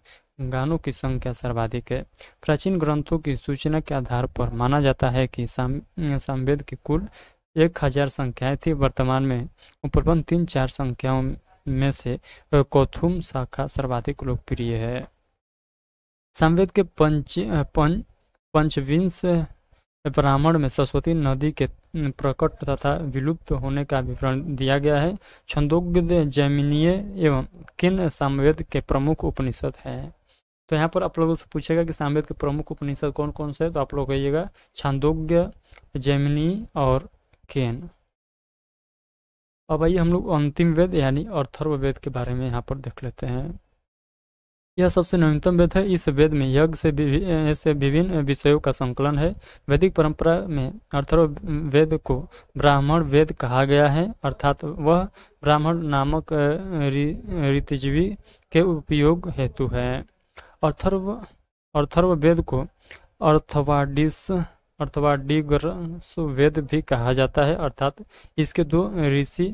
गानों की संख्या सर्वाधिक है। प्राचीन ग्रंथों की सूचना के आधार पर माना जाता है कि सामवेद की कुल 1000 संख्याएं थी। वर्तमान में उपलब्ध 3-4 संख्याओं में से कौथुम शाखा सर्वाधिक लोकप्रिय है। सामवेद के पंचविंश ब्राह्मण में सरस्वती नदी के प्रकट तथा विलुप्त होने का विवरण दिया गया है। छंदोग्य, जैमिनीय एवं किन सामवेद के प्रमुख उपनिषद है। तो यहाँ पर आप लोगों से पूछेगा कि सामवेद के प्रमुख उपनिषद कौन कौन से है, तो आप लोग कहिएगा छांदोग्य, जैमिनी और केन। अब आइए हम लोग अंतिम वेद यानी अथर्ववेद के बारे में यहाँ पर देख लेते हैं। यह सबसे नवीनतम वेद है। इस वेद में यज्ञ से विभिन्न विषयों का संकलन है। वैदिक परंपरा में अथर्ववेद को ब्राह्मण वेद कहा गया है, अर्थात वह ब्राह्मण नामक ऋत्विज के उपयोग हेतु है। अथर्ववेद को अर्थवादिगर्स वेद भी कहा जाता है, अर्थात इसके दो ऋषि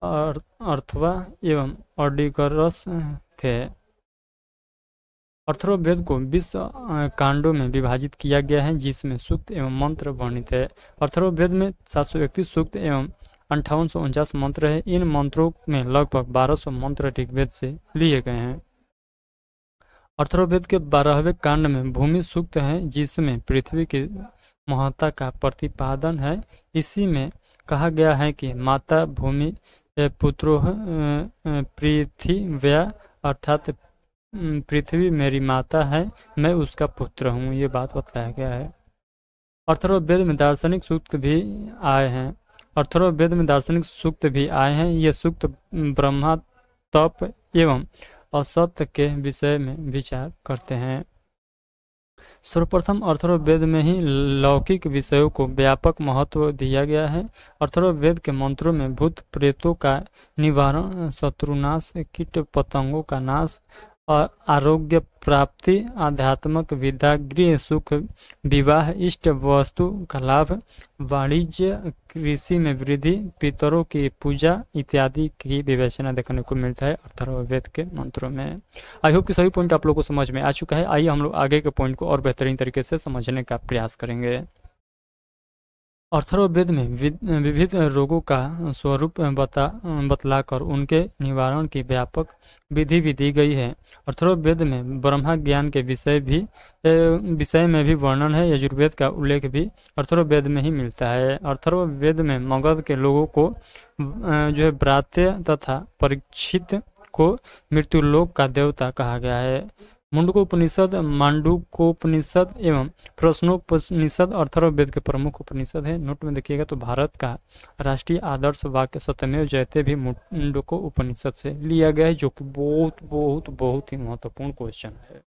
अर्थवा एवं अर्डिगरस थे। अथर्ववेद को 20 कांडों में विभाजित किया गया है, जिसमें सूक्त एवं मंत्र वर्णित है। अथर्ववेद में 731 सूक्त एवं 5849 मंत्र है। इन मंत्रों में लगभग 1200 मंत्र ऋग्वेद से लिए गए हैं। अथर्ववेद के 12वें कांड में भूमि सूक्त है, जिसमें पृथ्वी की महत्ता का प्रतिपादन है। इसी में कहा गया है कि माता भूमि पुत्रो पृथिव्या, अर्थात पृथ्वी मेरी माता है, मैं उसका पुत्र हूँ, ये बात बताया गया है। अथर्ववेद में दार्शनिक सूक्त भी आए हैं। अथर्ववेद में दार्शनिक सूक्त भी आए हैं। ये सूक्त ब्रह्मा, तप एवं असत्य के विषय में विचार करते हैं। सर्वप्रथम अथर्ववेद में ही लौकिक विषयों को व्यापक महत्व दिया गया है। अथर्ववेद के मंत्रों में भूत प्रेतों का निवारण, शत्रुनाश, कीट पतंगों का नाश, आरोग्य प्राप्ति, आध्यात्मिक विद्या, गृह सुख, विवाह, इष्ट वस्तु का लाभ, वाणिज्य, कृषि में वृद्धि, पितरों की पूजा इत्यादि की विवेचना देखने को मिलता है अथर्ववेद के मंत्रों में। आई होप कि सभी पॉइंट आप लोगों को समझ में आ चुका है। आइए हम लोग आगे के पॉइंट को और बेहतरीन तरीके से समझने का प्रयास करेंगे। अथर्ववेद में विविध रोगों का स्वरूप बतलाकर उनके निवारण की व्यापक विधि भी दी गई है। अथर्ववेद में ब्रह्मा ज्ञान के विषय में भी वर्णन है। यजुर्वेद का उल्लेख भी अथर्ववेद में ही मिलता है। अथर्ववेद में मगध के लोगों को जो है ब्रात्य तथा परीक्षित को मृत्युलोक का देवता कहा गया है। मुंडकोपनिषद, मांडूकोपनिषद एवं प्रश्नोपनिषद अथर्ववेद के प्रमुख उपनिषद है। नोट में देखिएगा तो भारत का राष्ट्रीय आदर्श वाक्य सत्यमेव जयते भी मुंडकोपनिषद से लिया गया है, जो कि बहुत बहुत बहुत ही महत्वपूर्ण क्वेश्चन है।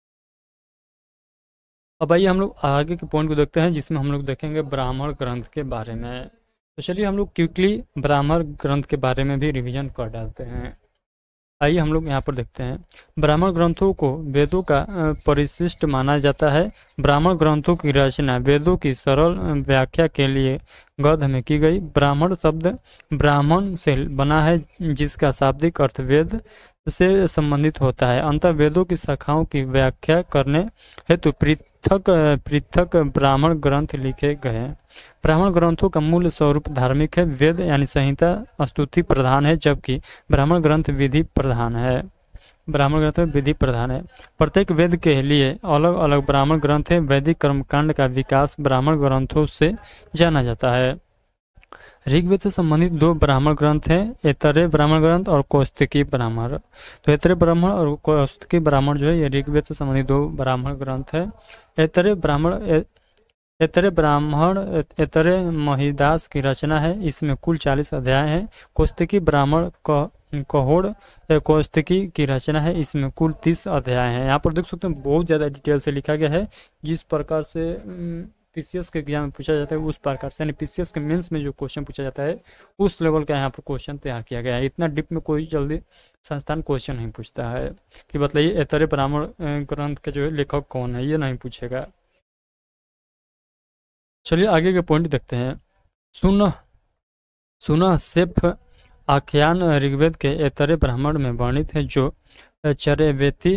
अब आइए हम लोग आगे के पॉइंट को देखते हैं, जिसमें हम लोग देखेंगे ब्राह्मण ग्रंथ के बारे में। तो चलिए हम लोग क्विकली ब्राह्मण ग्रंथ के बारे में भी रिवीजन कर डालते हैं। आइए हम लोग यहाँ पर देखते हैं। ब्राह्मण ग्रंथों को वेदों का परिशिष्ट माना जाता है। ब्राह्मण ग्रंथों की रचना वेदों की सरल व्याख्या के लिए गद्य में की गई। ब्राह्मण शब्द ब्राह्मण से बना है, जिसका शाब्दिक अर्थ वेद से संबंधित होता है। अंतः वेदों की शाखाओं की व्याख्या करने हेतु पृथक ब्राह्मण ग्रंथ लिखे गए। ब्राह्मण ग्रंथों का मूल स्वरूप धार्मिक है। वेद यानी संहिता स्तुति प्रधान है, जबकि ब्राह्मण ग्रंथ विधि प्रधान है। ब्राह्मण ग्रंथ में विधि प्रधान है। प्रत्येक वेद के लिए अलग अलग ब्राह्मण ग्रंथ है। वैदिक कर्मकांड का विकास ब्राह्मण ग्रंथों से जाना जाता है। ऋग्वेद से संबंधित 2 ब्राह्मण ग्रंथ हैं, ऐतरेय ब्राह्मण ग्रंथ और कौशिकी ब्राह्मण। तो ऐतरेय ब्राह्मण और कौशिकी ब्राह्मण जो है ये ऋग्वेद से संबंधित 2 ब्राह्मण ग्रंथ है। ऐतरेय महिदास की रचना है। इसमें कुल 40 अध्याय हैं। कौशिकी ब्राह्मण कहोड़ कौशिकी की रचना है। इसमें कुल 30 अध्याय हैं। यहाँ पर देख सकते हैं बहुत ज़्यादा डिटेल से लिखा गया है। जिस प्रकार से पीसीएस के एग्जाम में पूछा जाता है उस प्रकार से, यानी पीसीएस के मेंस में जो क्वेश्चन पूछा जाता है उस लेवल का यहाँ पर क्वेश्चन तैयार किया गया है। इतना डीप में कोई जल्दी संस्थान क्वेश्चन नहीं पूछता है कि बताइए ऐतरेय ब्राह्मण ग्रंथ के जो है लेखक कौन है, ये नहीं पूछेगा। चलिए आगे के पॉइंट देखते हैं। सुना सेफ आख्यान ऋग्वेद के ऐतरेय ब्राह्मण में वर्णित है, जो चरवेती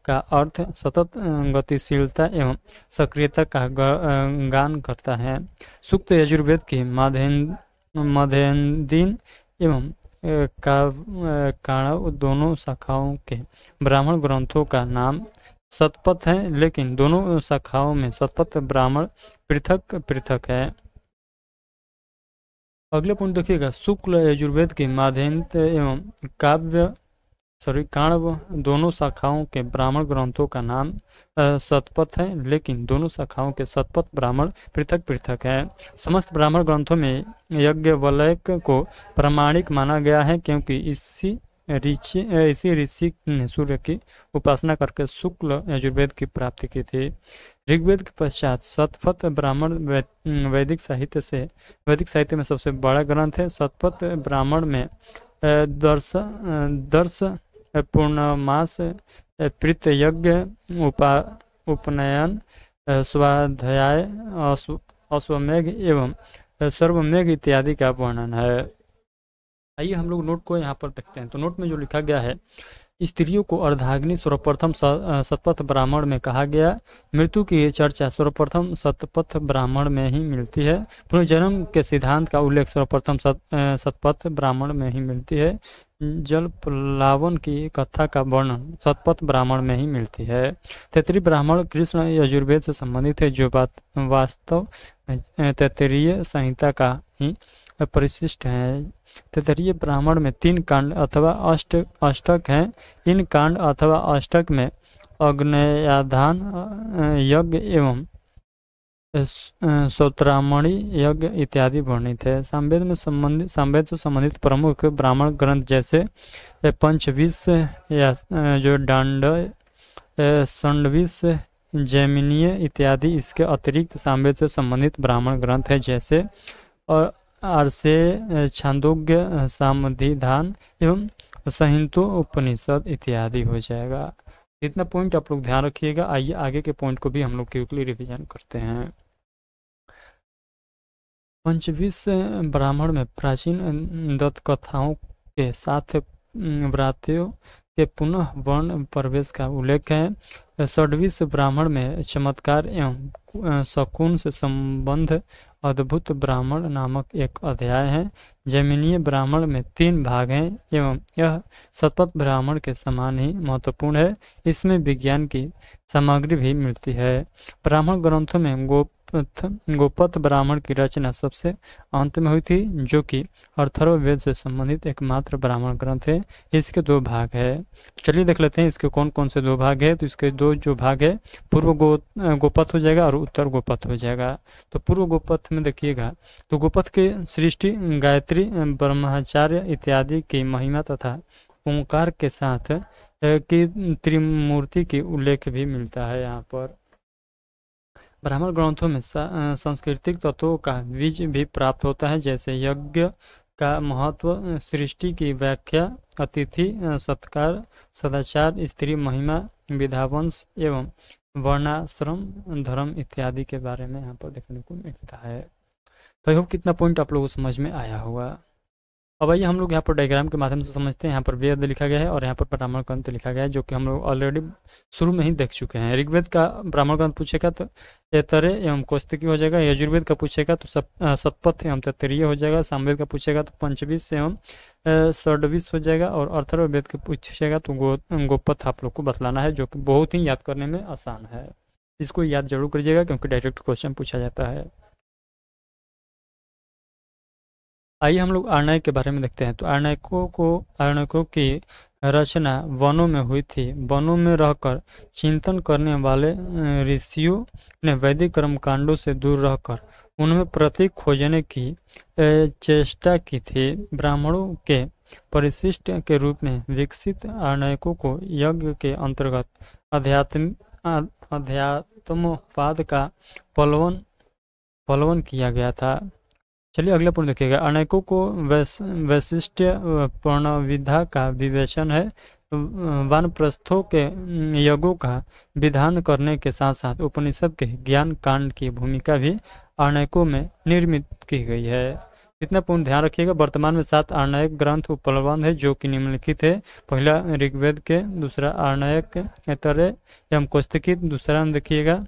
का अर्थ सतत गतिशीलता एवं सक्रियता का गान करता है। सूक्त यजुर्वेद की मध्येन्दीन एवं काणव दोनों शाखाओं के ब्राह्मण ग्रंथों का नाम शतपथ है, लेकिन दोनों शाखाओं में शतपथ ब्राह्मण पृथक पृथक है। अगले पॉइंट देखिएगा। शुक्ल यजुर्वेद के माध्यन्त एवं काणव दोनों शाखाओं के ब्राह्मण ग्रंथों का नाम शतपथ है, लेकिन दोनों शाखाओं के शतपथ ब्राह्मण पृथक पृथक है। समस्त ब्राह्मण ग्रंथों में यज्ञवल्क्य को प्रामाणिक माना गया है, क्योंकि इसी ऋषि ने सूर्य की उपासना करके शुक्ल यजुर्वेद की प्राप्ति की थी। ऋग्वेद के पश्चात शतपथ ब्राह्मण वैदिक साहित्य में सबसे बड़ा ग्रंथ है। शतपथ ब्राह्मण में दर्श पूर्णमास प्रीत यज्ञ उपनयन स्वाध्याय अश्वमेघ एवं सर्वमेघ इत्यादि का वर्णन है। आइए हम लोग नोट को यहाँ पर देखते हैं। तो नोट में जो लिखा गया है, स्त्रियों को अर्धाग्नि सर्वप्रथम शतपथ ब्राह्मण में कहा गया। मृत्यु की चर्चा सर्वप्रथम शतपथ ब्राह्मण में ही मिलती है। पुनर्जन्म के सिद्धांत का उल्लेख सर्वप्रथम शतपथ ब्राह्मण में ही मिलती है। जल प्लावन की कथा का वर्णन शतपथ ब्राह्मण में ही मिलती है। तैत्तिरीय ब्राह्मण कृष्ण यजुर्वेद से संबंधित है, जो बात वास्तव तैत्तिरीय संहिता का ही परिशिष्ट है। तैत्तिरीय ब्राह्मण में 3 कांड अथवा अष्टक हैं। इन कांड अथवा अष्टक में अग्नयाधान यज्ञ एवं सौत्रामणि यज्ञ इत्यादि वर्णित है। सामवेद से संबंधित प्रमुख ब्राह्मण ग्रंथ जैसे पंचविश या जो डांड षण्डविश जैमिनीय इत्यादि। इसके अतिरिक्त सामवेद से संबंधित ब्राह्मण ग्रंथ है जैसे आर्षे छांदोग्य सामधिधान एवं संहितो उपनिषद इत्यादि हो जाएगा। इतना पॉइंट आप लोग ध्यान रखिएगा। आइए आगे के पॉइंट को भी हम लोग क्विकली रिवीजन करते हैं। पंचविश ब्राह्मण में प्राचीन दत्त कथाओं के साथ व्रात्यों के पुनः वर्ण प्रवेश का उल्लेख है। षड्विश ब्राह्मण में चमत्कार एवं शकुन से संबंध अद्भुत ब्राह्मण नामक एक अध्याय है। जैमिनीय ब्राह्मण में 3 भाग हैं एवं यह शतपथ ब्राह्मण के समान ही महत्वपूर्ण है। इसमें विज्ञान की सामग्री भी मिलती है। ब्राह्मण ग्रंथों में गोपथ ब्राह्मण की रचना सबसे अंत में हुई थी, जो कि अथर्ववेद से संबंधित एकमात्र ब्राह्मण ग्रंथ है। इसके 2 भाग है। चलिए देख लेते हैं इसके कौन कौन से 2 भाग है। तो इसके 2 जो भाग है, पूर्व गोपथ हो जाएगा और उत्तर गोपथ हो जाएगा। तो पूर्व गोपथ में देखिएगा, तो गोपथ के सृष्टि, गायत्री, ब्रह्मचार्य इत्यादि की महिमा तथा ओंकार के साथ की त्रिमूर्ति की उल्लेख भी मिलता है। यहाँ पर ब्राह्मण ग्रंथों में सांस्कृतिक तत्वों का बीज भी प्राप्त होता है, जैसे यज्ञ का महत्व, सृष्टि की व्याख्या, अतिथि सत्कार, सदाचार, स्त्री महिमा, विधावंश एवं वर्णाश्रम धर्म इत्यादि के बारे में यहाँ पर देखने को मिलता है। तो आई होप कितना पॉइंट आप लोगों को समझ में आया होगा। अब आइए हम लोग यहाँ पर डायग्राम के माध्यम से समझते हैं। यहाँ पर वेद लिखा गया है और यहाँ पर ब्राह्मण ग्रंथ लिखा गया है, जो कि हम लोग ऑलरेडी शुरू में ही देख चुके हैं। ऋग्वेद का ब्राह्मण ग्रंथ पूछेगा तो ऐतरेय एवं कौस्तिकी हो जाएगा। यजुर्वेद का पूछेगा तो शतपथ एवं तैत्तिरीय हो जाएगा। सामवेद का पूछेगा तो पंचविश एवं षड्विश हो जाएगा। और अथर्ववेद का पूछेगा तो गोपथ आप लोग को बतलाना है, जो कि बहुत ही याद करने में आसान है। इसको याद जरूर करिएगा क्योंकि डायरेक्ट क्वेश्चन पूछा जाता है। आइए हम लोग आर्णायक के बारे में देखते हैं। तो आर्णायकों की रचना वनों में हुई थी। वनों में रहकर चिंतन करने वाले ऋषियों ने वैदिक कर्मकांडों से दूर रहकर उनमें प्रतीक खोजने की चेष्टा की थी। ब्राह्मणों के परिशिष्ट के रूप में विकसित आर्णायकों को यज्ञ के अंतर्गत अध्यात्मवाद का पलवन किया गया था। चलिए अगला पॉइंट देखिएगा। आर्णायकों को वैशिष्ट प्रणविधा का विवेचन है। वानप्रस्थों के यज्ञों का विधान करने के साथ साथ उपनिषद के ज्ञान कांड की भूमिका भी आर्णायकों में निर्मित की गई है। इतना पॉइंट ध्यान रखिएगा। वर्तमान में 7 आर्णायक ग्रंथ उपलब्ध है, जो कि निम्नलिखित है। पहला ऋग्वेद के, दूसरा आर्णायक ऐतरेय एवं कौस्तिकी, दूसरा में देखिएगा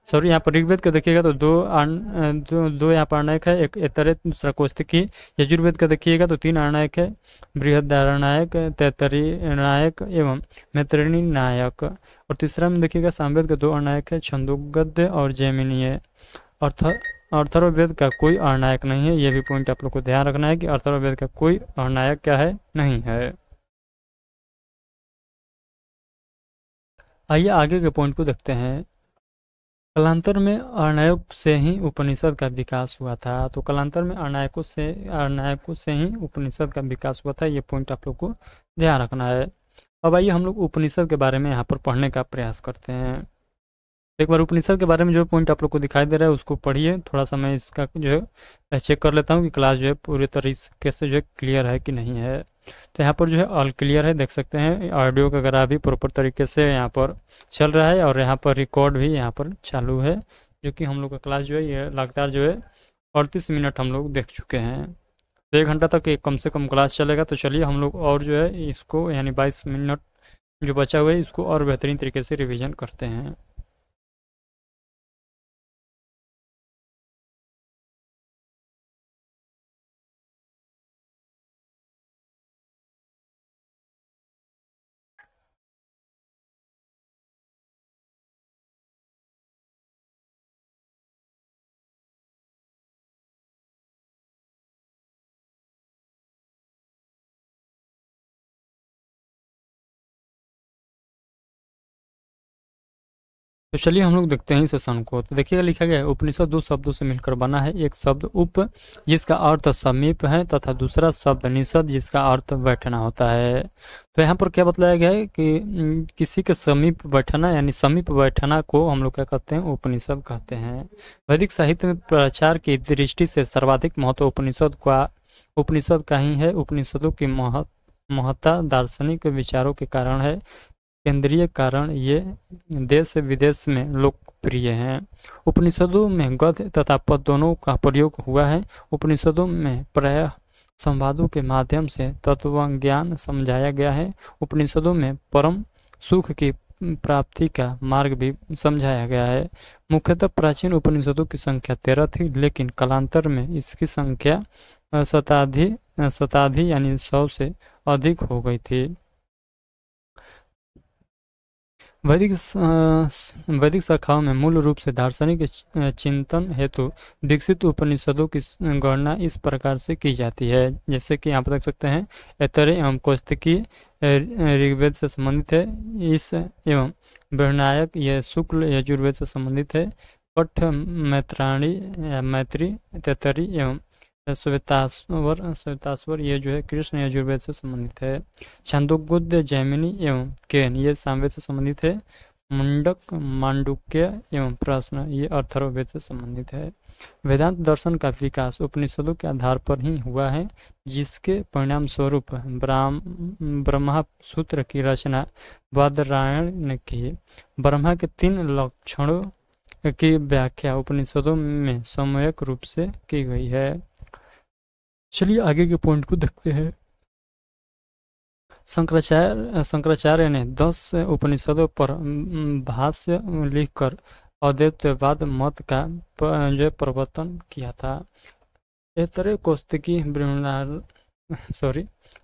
सॉरी यहाँ पर ऋग्वेद का देखिएगा तो दो यहाँ पर आर्णायक है, एक ऐतरेय, दूसरा कौस्तिकी। यजुर्वेद का देखिएगा तो 3 आर्णायक है, बृहदारण्यक, तैत्तिरीय एवं मैत्रेयी नायक। और तीसरा में देखिएगा सामवेद का 2 आर्णायक है, छंदोगद्य और जैमिनीय। अथर्ववेद का कोई आर्णायक नहीं है। ये भी पॉइंट आप लोग को ध्यान रखना है कि अथर्ववेद का कोई आर्णायक क्या है, नहीं है। आइए आगे के पॉइंट को देखते हैं। कालांतर में आर्णायक से ही उपनिषद का विकास हुआ था। तो कालांतर में आर्णायकों से ही उपनिषद का विकास हुआ था। ये पॉइंट आप लोग को ध्यान रखना है। अब आइए हम लोग उपनिषद के बारे में यहाँ पर पढ़ने का प्रयास करते हैं। एक बार उपनिषद के बारे में जो पॉइंट आप लोग को दिखाई दे रहा है उसको पढ़िए। थोड़ा सा मैं इसका जो है मैं चेक कर लेता हूँ कि क्लास जो है पूरी तरीके से जो है क्लियर है कि नहीं है। तो यहाँ पर जो है ऑल क्लियर है, देख सकते हैं ऑडियो का ग्राफ भी प्रॉपर तरीके से यहाँ पर चल रहा है और यहाँ पर रिकॉर्ड भी यहाँ पर चालू है, जो कि हम लोग का क्लास जो है ये लगातार जो है 38 मिनट हम लोग देख चुके हैं। तो 1 घंटा तक एक कम से कम क्लास चलेगा। तो चलिए हम लोग और जो है इसको यानी 22 मिनट जो बचा हुआ है इसको और बेहतरीन तरीके से रिविजन करते हैं। तो चलिए हम लोग देखते हैं इस सेशन को। तो देखिएगा लिखा गया है उपनिषद दो शब्दों से मिलकर बना है। एक शब्द उप जिसका अर्थ समीप है तथा दूसरा शब्द निषद जिसका अर्थ बैठना होता है। तो यहाँ पर क्या बतलाया गया है कि किसी के समीप बैठना यानी समीप बैठना को हम लोग क्या कहते हैं, उपनिषद कहते हैं। वैदिक साहित्य में प्रचार की दृष्टि से सर्वाधिक महत्व उपनिषद का ही है। उपनिषदों की महत्ता दार्शनिक विचारों के कारण है। केंद्रीय कारण ये देश विदेश में लोकप्रिय हैं। उपनिषदों में गद्य तथा पद दोनों का प्रयोग हुआ है। उपनिषदों में प्रायः संवादों के माध्यम से तत्वज्ञान समझाया गया है। उपनिषदों में परम सुख की प्राप्ति का मार्ग भी समझाया गया है। मुख्यतः प्राचीन उपनिषदों की संख्या 13 थी, लेकिन कालांतर में इसकी संख्या शताधि यानी 100 से अधिक हो गई थी। वैदिक शाखाओं में मूल रूप से दार्शनिक चिंतन हेतु विकसित उपनिषदों की गणना इस प्रकार से की जाती है, जैसे कि यहाँ पर देख सकते हैं ऐतरेय एवं कौस्तिकी ऋग्वेद से संबंधित है। इस एवं बृहणायक यह शुक्ल यजुर्वेद से संबंधित है। पठ मैत्राणी मैत्री तैतरी एवं श्वेताश्वर ये जो है कृष्ण यजुर्वेद से संबंधित है। छांदोग्योद्य जैमिनी एवं केन ये सामवेद से संबंधित है। मुंडक मांडुक्य एवं प्रश्न ये अथर्ववेद से संबंधित है। वेदांत दर्शन का विकास उपनिषदों के आधार पर ही हुआ है, जिसके परिणाम स्वरूप ब्रह्मा सूत्र की रचना बादरायण ने की। ब्रह्मा के 3 लक्षणों की व्याख्या उपनिषदों में सम्यक रूप से की गई है। चलिए आगे के पॉइंट को देखते हैं। शंकराचार्य ने 10 उपनिषदों पर भाष्य लिखकर अद्वैतवाद मत का जो प्रवर्तन किया था। ऐतरेय कौस्तिकी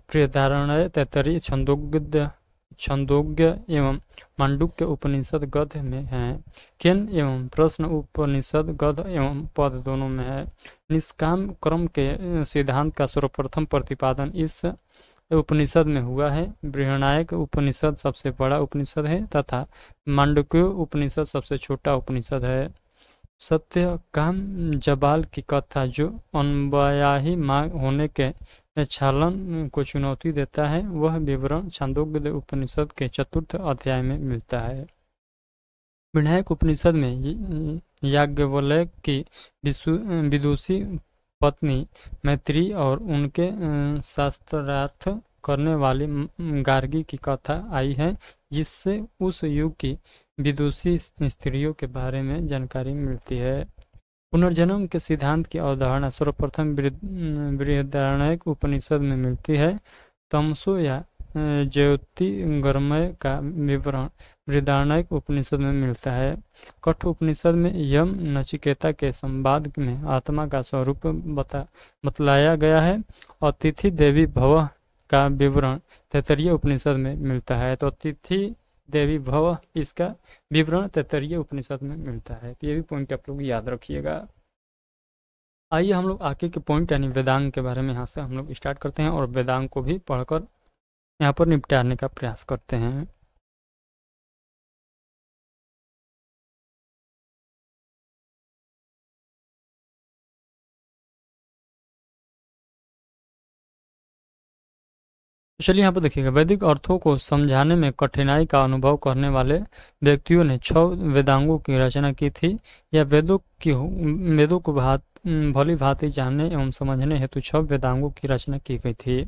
बृहदारण्यक तैत्तिरीय छंदोग्य एवं मांडुक्य उपनिषद गद्य में है। केन एवं प्रश्न उपनिषद गद्य एवं पद दोनों में है। निष्काम कर्म के सिद्धांत का सर्वप्रथम प्रतिपादन इस उपनिषद में हुआ है। बृहणायक उपनिषद सबसे बड़ा उपनिषद है तथा मांडुक्य उपनिषद सबसे छोटा उपनिषद है। सत्य काम जबाल की कथा जो अनवयाही मार्ग होने के छालन को चुनौती देता है, वह विवरण छांदोग्य उपनिषद के 4th अध्याय में मिलता है। विनायक उपनिषद में याज्ञवल्क्य की विदुषी पत्नी मैत्री और उनके शास्त्रार्थ करने वाली गार्गी की कथा आई है, जिससे उस युग की विदुषी स्त्रियों के बारे में जानकारी मिलती है। पुनर्जन्म के सिद्धांत की अवधारणा सर्वप्रथम बृहदारण्यक उपनिषद में मिलती है। तमसो या ज्योतिर्गमय का विवरण बृहदारण्यक उपनिषद में मिलता है। कठ उपनिषद में यम नचिकेता के संवाद में आत्मा का स्वरूप बतलाया गया है। अतिथि देवी भव का विवरण तैत्तिरीय उपनिषद में मिलता है। तो अतिथि देवी भव इसका विवरण तैत्तिरीय उपनिषद में मिलता है। तो ये भी पॉइंट आप लोग याद रखिएगा। आइए हम लोग आगे के पॉइंट यानी वेदांग के बारे में यहाँ से हम लोग स्टार्ट करते हैं और वेदांग को भी पढ़कर यहाँ पर निपटाने का प्रयास करते हैं। तो चलिए यहाँ पर देखिएगा, वैदिक अर्थों को समझाने में कठिनाई का अनुभव करने वाले व्यक्तियों ने 6 वेदांगों की रचना की थी। या वेदों को भली भांति जानने एवं समझने हेतु 6 वेदांगों की रचना की गई थी।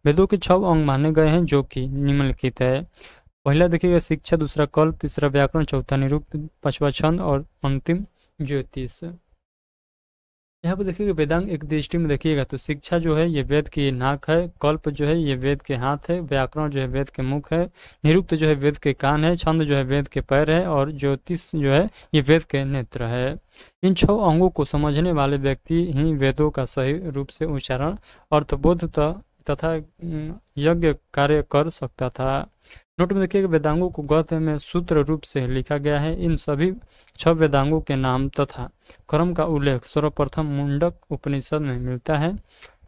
वेदों के 6 अंग माने गए हैं, जो कि निम्नलिखित है। पहला देखिएगा शिक्षा, दूसरा कल्प, तीसरा व्याकरण, चौथा निरुक्त, पांचवा छंद और अंतिम ज्योतिष। यहाँ पर देखिएगा वेदांग एक दृष्टि में देखिएगा तो शिक्षा जो है ये वेद की नाक है, कल्प जो है ये वेद के हाथ है, व्याकरण जो है वेद के मुख है, निरुक्त जो है वेद के कान है, छंद जो है वेद के पैर है और ज्योतिष जो है ये वेद के नेत्र है। इन 6 अंगों को समझने वाले व्यक्ति ही वेदों का सही रूप से उच्चारण, अर्थबोध तथा यज्ञ कार्य कर सकता था। नोट में देखिएगा वेदांगों को गद्य में सूत्र रूप से लिखा गया है। इन सभी 6 वेदांगों के नाम तथा क्रम का उल्लेख सर्वप्रथम मुंडक उपनिषद में मिलता है।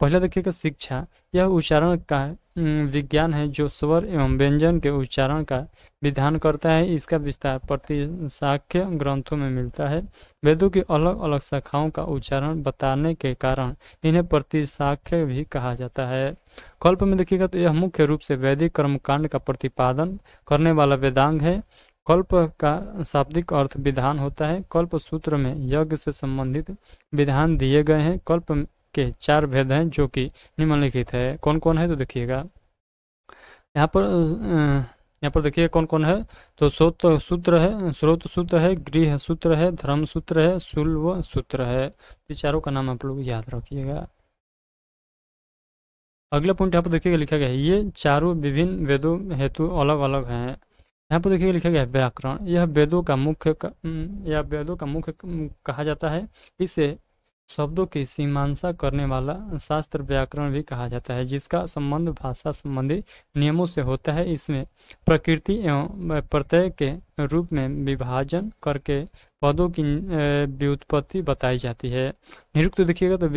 पहला देखिएगा शिक्षा, यह उच्चारण का विज्ञान है जो स्वर एवं व्यंजन के उच्चारण का विधान करता है। इसका विस्तार प्रतिशाख्य ग्रंथों में मिलता है। वेदों की अलग अलग शाखाओं का उच्चारण बताने के कारण इन्हें प्रतिशाख्य भी कहा जाता है। कल्प में देखिएगा तो यह मुख्य रूप से वैदिक कर्मकांड का प्रतिपादन करने वाला वेदांग है। कल्प का शाब्दिक अर्थ विधान होता है। कल्प सूत्र में यज्ञ से संबंधित विधान दिए गए हैं। कल्प के 4 भेद हैं जो कि निम्नलिखित है। कौन कौन है तो देखिएगा यहाँ पर देखिए कौन कौन है। तो स्रोत सूत्र है, गृह सूत्र है, धर्म सूत्र है, शुल्व सूत्र है। ये चारों का नाम आप लोग याद रखिएगा। अगला पॉइंट यहाँ पर देखिएगा लिखा गया है, ये चारों विभिन्न वेदों हेतु अलग अलग हैं। यहाँ पर देखिएगा लिखा गया है व्याकरण, यह वेदों का मुख्य कहा जाता है। इसे शब्दों की सीमांसा करने वाला शास्त्र व्याकरण भी कहा जाता है, जिसका संबंध भाषा संबंधी नियमों से होता है। इसमें प्रकृति एवं प्रत्यय के रूप में विभाजन करके पदों की व्युत्पत्ति बताई जाती है। निरुक्त देखिएगा तो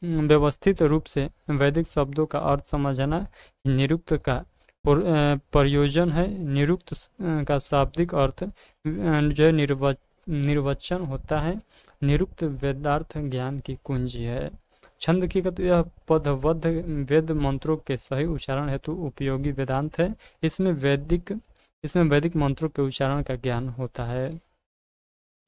व्यवस्थित रूप से वैदिक शब्दों का अर्थ समझना निरुक्त का प्रयोजन है। निरुक्त का शाब्दिक अर्थ जो है निर्वचन होता है। निरुक्त वेदार्थ ज्ञान की कुंजी है। छंद देखिएगा तो यह पदबद्ध वेद मंत्रों के सही उच्चारण हेतु उपयोगी वेदांत है। इसमें वैदिक मंत्रों के उच्चारण का ज्ञान होता है।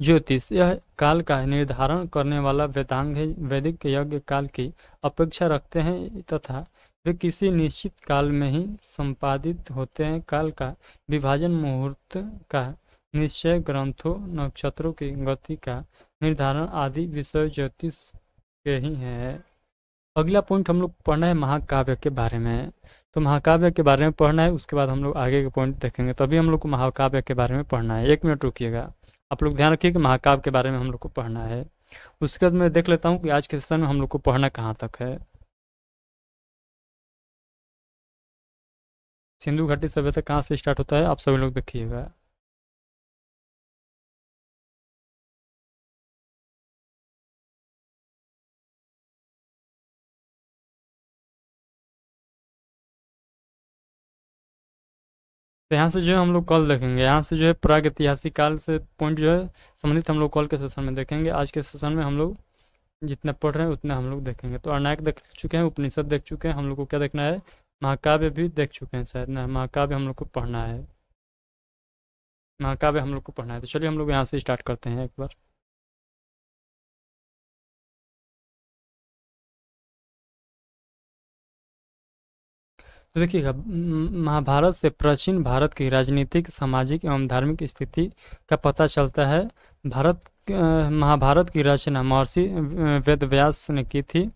ज्योतिष, यह काल का निर्धारण करने वाला वेदांग है। वैदिक यज्ञ काल की अपेक्षा रखते हैं तथा वे किसी निश्चित काल में ही संपादित होते हैं। काल का विभाजन, मुहूर्त का निश्चय, ग्रंथों नक्षत्रों की गति का निर्धारण आदि विषय ज्योतिष के ही है। अगला पॉइंट हम लोग पढ़ना है महाकाव्य के बारे में। तो महाकाव्य के बारे में पढ़ना है, उसके बाद हम लोग आगे के पॉइंट देखेंगे। तो अभी हम लोग को महाकाव्य के बारे में पढ़ना है। 1 मिनट रुकिएगा, आप लोग ध्यान रखिए कि महाकाव्य के बारे में हम लोग को पढ़ना है। उसके बाद मैं देख लेता हूँ कि आज के सेशन में हम लोग को पढ़ना कहाँ तक है। सिंधु घाटी सभ्यता कहाँ से स्टार्ट होता है, आप सभी लोग देखिएगा। तो यहाँ से जो है हम लोग कल देखेंगे। यहाँ से जो है प्रागैतिहासिक काल से पॉइंट जो है संबंधित हम लोग कल के सेशन में देखेंगे। आज के सेशन में हम लोग जितना पढ़ रहे हैं उतना हम लोग देखेंगे। तो अर्णायक देख चुके हैं, उपनिषद देख चुके हैं, हम लोग को क्या देखना है, महाकाव्य भी देख चुके हैं शायद ना। महाकाव्य हम लोग को पढ़ना है, महाकाव्य हम लोग को पढ़ना है। तो चलिए हम लोग यहाँ से स्टार्ट करते हैं एक बार। तो देखिएगा महाभारत से प्राचीन भारत की राजनीतिक, सामाजिक एवं धार्मिक स्थिति का पता चलता है। महाभारत की रचना महर्षि वेदव्यास ने की थी।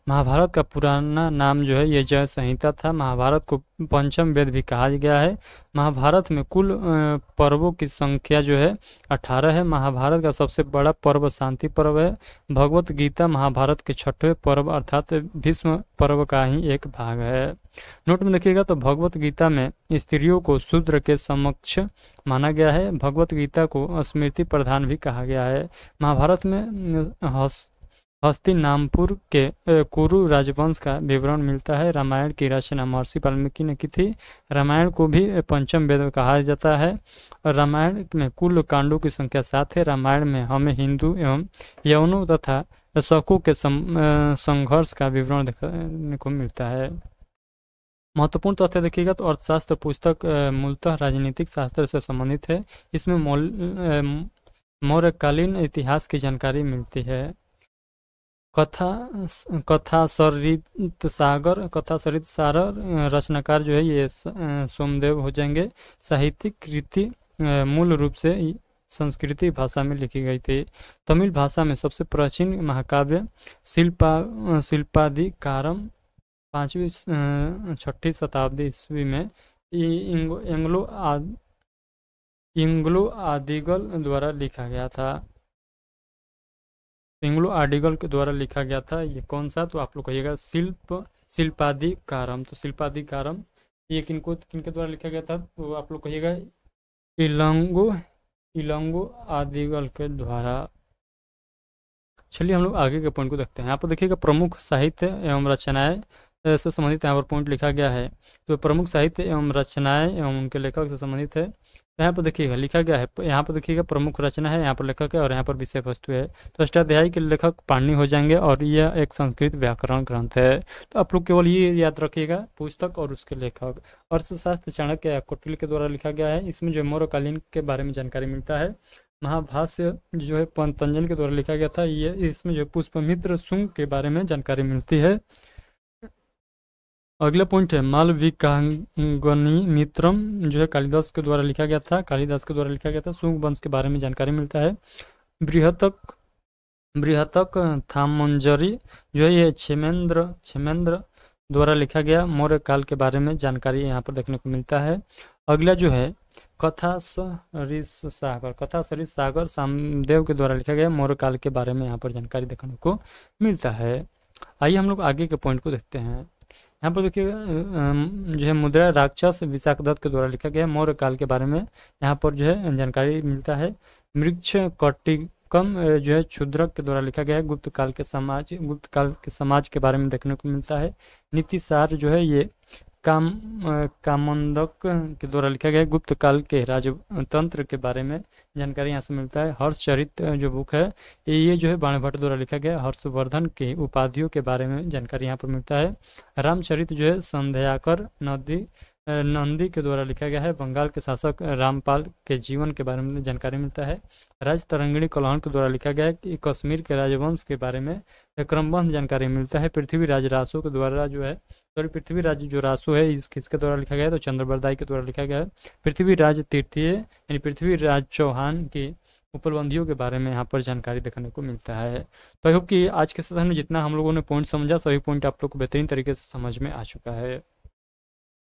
महाभारत का पुराना नाम जो है ये जय संहिता था। महाभारत को पंचम वेद भी कहा गया है। महाभारत में कुल पर्वों की संख्या जो है 18 है। महाभारत का सबसे बड़ा पर्व शांति पर्व है। भगवत गीता महाभारत के 6वें पर्व अर्थात भीष्म पर्व का ही एक भाग है। नोट में देखिएगा तो भगवत गीता में स्त्रियों को शूद्र के समक्ष माना गया है। भगवत गीता को स्मृति प्रधान भी कहा गया है। महाभारत में हस्तिनापुर के कुरु राजवंश का विवरण मिलता है। रामायण की रचना महर्षि वाल्मीकि ने की थी। रामायण को भी पंचम वेद कहा जाता है। रामायण में कुल कांडों की संख्या 7 है। रामायण में हमें हिंदू एवं यवनों तथा शकों के संघर्ष का विवरण देखने को मिलता है। महत्वपूर्ण तथ्य देखिएगा तो अर्थशास्त्र पुस्तक मूलतः राजनीतिक शास्त्र से संबंधित है। इसमें मौर्यकालीन इतिहास की जानकारी मिलती है। कथा कथासरित सारर रचनाकार जो है ये सोमदेव हो जाएंगे। साहित्यिक कृति मूल रूप से संस्कृति भाषा में लिखी गई थी। तमिल भाषा में सबसे प्राचीन महाकाव्य शिल्पादिकारम 5वीं-6वीं शताब्दी ईस्वी में इंग्लो आदिगल द्वारा लिखा गया था। इंग्लो आर्डिगल के द्वारा लिखा गया था। ये कौन सा, तो आप लोग कहिएगा शिल्पादिकारम। तो शिल्पादिकारम ये किनके द्वारा लिखा गया था, तो आप लोग कहिएगा इलंगो आदिगल के द्वारा। चलिए हम लोग आगे के पॉइंट को देखते हैं। यहाँ पर देखिएगा प्रमुख साहित्य एवं रचनाएं से संबंधित यहाँ पर पॉइंट लिखा गया है। तो प्रमुख साहित्य एवं रचनाएं एवं उनके लेखक से संबंधित है। यहाँ पर देखिएगा लिखा गया है, यहाँ पर देखिएगा प्रमुख रचना है, यहाँ पर लेखक है और यहाँ पर विषय वस्तु है। तो अष्टाध्यायी के लेखक पाणिनि हो जाएंगे और यह एक संस्कृत व्याकरण ग्रंथ है। तो आप लोग केवल ये याद रखिएगा पुस्तक और उसके लेखक। अर्थशास्त्र चाणक्य या कौटिल्य के द्वारा लिखा गया है। इसमें जो मौर्यकालीन के बारे में जानकारी मिलता है। महाभाष्य जो है पतंजलि के द्वारा लिखा गया था। ये इसमें जो पुष्पमित्र शुंग के बारे में जानकारी मिलती है। अगला पॉइंट है मालविकाग्नि मित्रम जो है कालिदास के द्वारा लिखा गया था। शुंग वंश के बारे में जानकारी मिलता है। बृहतक थामंजरी जो है ये क्षेमेंद्र द्वारा लिखा गया। मौर्य काल के बारे में जानकारी यहाँ पर देखने को मिलता है। अगला जो है कथासरित सागर सामदेव के द्वारा लिखा गया। मौर्य काल के बारे में यहाँ पर जानकारी देखने को मिलता है। आइए हम लोग आगे के पॉइंट को देखते हैं। यहाँ पर देखिए जो है मुद्रा राक्षस विशाखदत्त के द्वारा लिखा गया। मौर्य काल के बारे में यहाँ पर जो है जानकारी मिलता है। मृक्ष कटिकम जो है क्षुद्रक के द्वारा लिखा गया है। गुप्त काल के समाज के बारे में देखने को मिलता है। नीतिसार जो है ये कामंदक के द्वारा लिखा गया है। गुप्त काल के राजतंत्र के बारे में जानकारी यहाँ से मिलता है। हर्षचरित जो बुक है ये जो है बाणभट्ट द्वारा लिखा गया है। हर्षवर्धन के उपाधियों के बारे में जानकारी यहाँ पर मिलता है। रामचरित जो है संध्याकर नंदी के द्वारा लिखा गया है। बंगाल के शासक रामपाल के जीवन के बारे में जानकारी मिलता है। राजतरंगिणी कलहन के द्वारा लिखा गया है कि कश्मीर के राजवंश के बारे में क्रमबद्ध जानकारी मिलता है। पृथ्वीराज रासो के द्वारा जो है पृथ्वीराज जो रासो है किसके द्वारा लिखा गया है, तो चंद्रबरदाई के द्वारा लिखा गया है। पृथ्वीराज तृतीय यानी पृथ्वीराज चौहान की उपलब्धियों के बारे में यहाँ पर जानकारी देखने को मिलता है। तो आई होप कि आज के सेशन में जितना हम लोगों ने पॉइंट समझा सभी पॉइंट आप लोग को बेहतरीन तरीके से समझ में आ चुका है।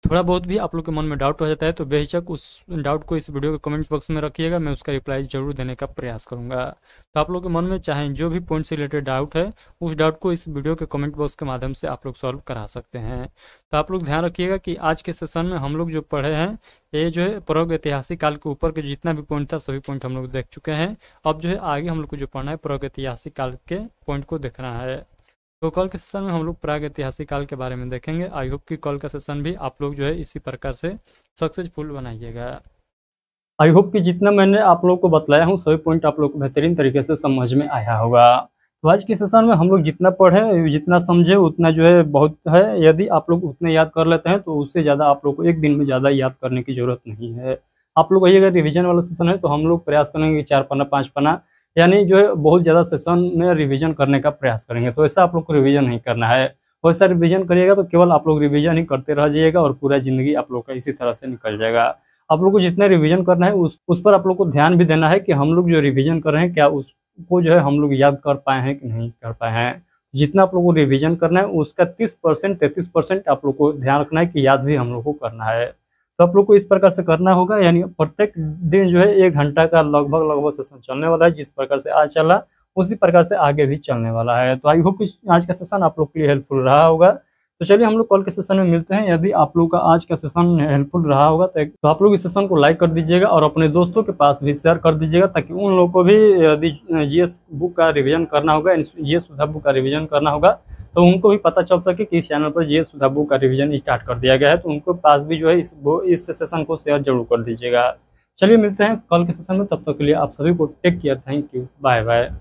थोड़ा बहुत भी आप लोग के मन में डाउट हो जाता है तो बेहिचक उस डाउट को इस वीडियो के कमेंट बॉक्स में रखिएगा, मैं उसका रिप्लाई जरूर देने का प्रयास करूंगा। तो आप लोग के मन में चाहे जो भी पॉइंट से रिलेटेड डाउट है उस डाउट को इस वीडियो के कमेंट बॉक्स के माध्यम से आप लोग सॉल्व करा सकते हैं। तो आप लोग ध्यान रखिएगा कि आज के सेशन में हम लोग जो पढ़े हैं ये जो है प्रागैतिहासिक काल के ऊपर के जितना भी पॉइंट था सभी पॉइंट हम लोग देख चुके हैं। अब जो है आगे हम लोग को जो पढ़ना है प्रागैतिहासिक काल के पॉइंट को देखना है। तो कल के सेशन में हम लोग प्रागैतिहासिक काल के बारे में देखेंगे। आई होप कि कल का सेशन भी आप लोग जो है इसी प्रकार से सक्सेसफुल बनाइएगा। आई होप कि जितना मैंने आप लोग को बतलाया हूँ सभी पॉइंट आप लोग को बेहतरीन तरीके से समझ में आया होगा। तो आज के सेशन में हम लोग जितना पढ़े जितना समझे उतना जो है बहुत है। यदि आप लोग उतने याद कर लेते हैं तो उससे ज़्यादा आप लोग को एक दिन में ज़्यादा याद करने की ज़रूरत नहीं है। आप लोग कहिएगा रिविजन वाला सेशन है तो हम लोग प्रयास करेंगे 4 पन्ना 5 पन्ना यानी जो है बहुत ज़्यादा सेशन में रिवीजन करने का प्रयास करेंगे। तो ऐसा आप लोग को रिवीजन नहीं करना है। वैसा रिवीजन करिएगा तो केवल आप लोग रिवीजन ही करते रह जाइएगा और पूरा ज़िंदगी आप लोग का इसी तरह से निकल जाएगा। आप लोग को जितना रिवीजन करना है उस पर आप लोग को ध्यान भी देना है कि हम लोग जो रिवीजन कर रहे हैं क्या उसको जो है हम लोग याद कर पाए हैं कि नहीं कर पाए हैं। जितना आप लोग को रिवीजन करना है उसका 30% 33% आप लोग को ध्यान रखना है कि याद भी हम लोग को करना है। तो आप लोग को इस प्रकार से करना होगा। यानी प्रत्येक दिन जो है 1 घंटा का लगभग सेशन चलने वाला है। जिस प्रकार से आज चला उसी प्रकार से आगे भी चलने वाला है। तो आई होप कि आज का सेशन आप लोग के लिए हेल्पफुल रहा होगा। तो चलिए हम लोग कल के सेशन में मिलते हैं। यदि आप लोग का आज का सेशन हेल्पफुल रहा होगा तो आप लोग इस सेशन को लाइक कर दीजिएगा और अपने दोस्तों के पास भी शेयर कर दीजिएगा ताकि उन लोगों को भी यदि जीएस बुक का रिवीजन करना होगा, जीएस सुधा बुक का रिवीजन करना होगा तो उनको भी पता चल सके कि इस चैनल पर जीएस सुधा बुक का रिवीजन स्टार्ट कर दिया गया है। तो उनको पास भी जो है इस सेशन को शेयर जरूर कर दीजिएगा। चलिए मिलते हैं कल के सेशन में, तब तक के लिए आप सभी को take care, thank you, bye bye.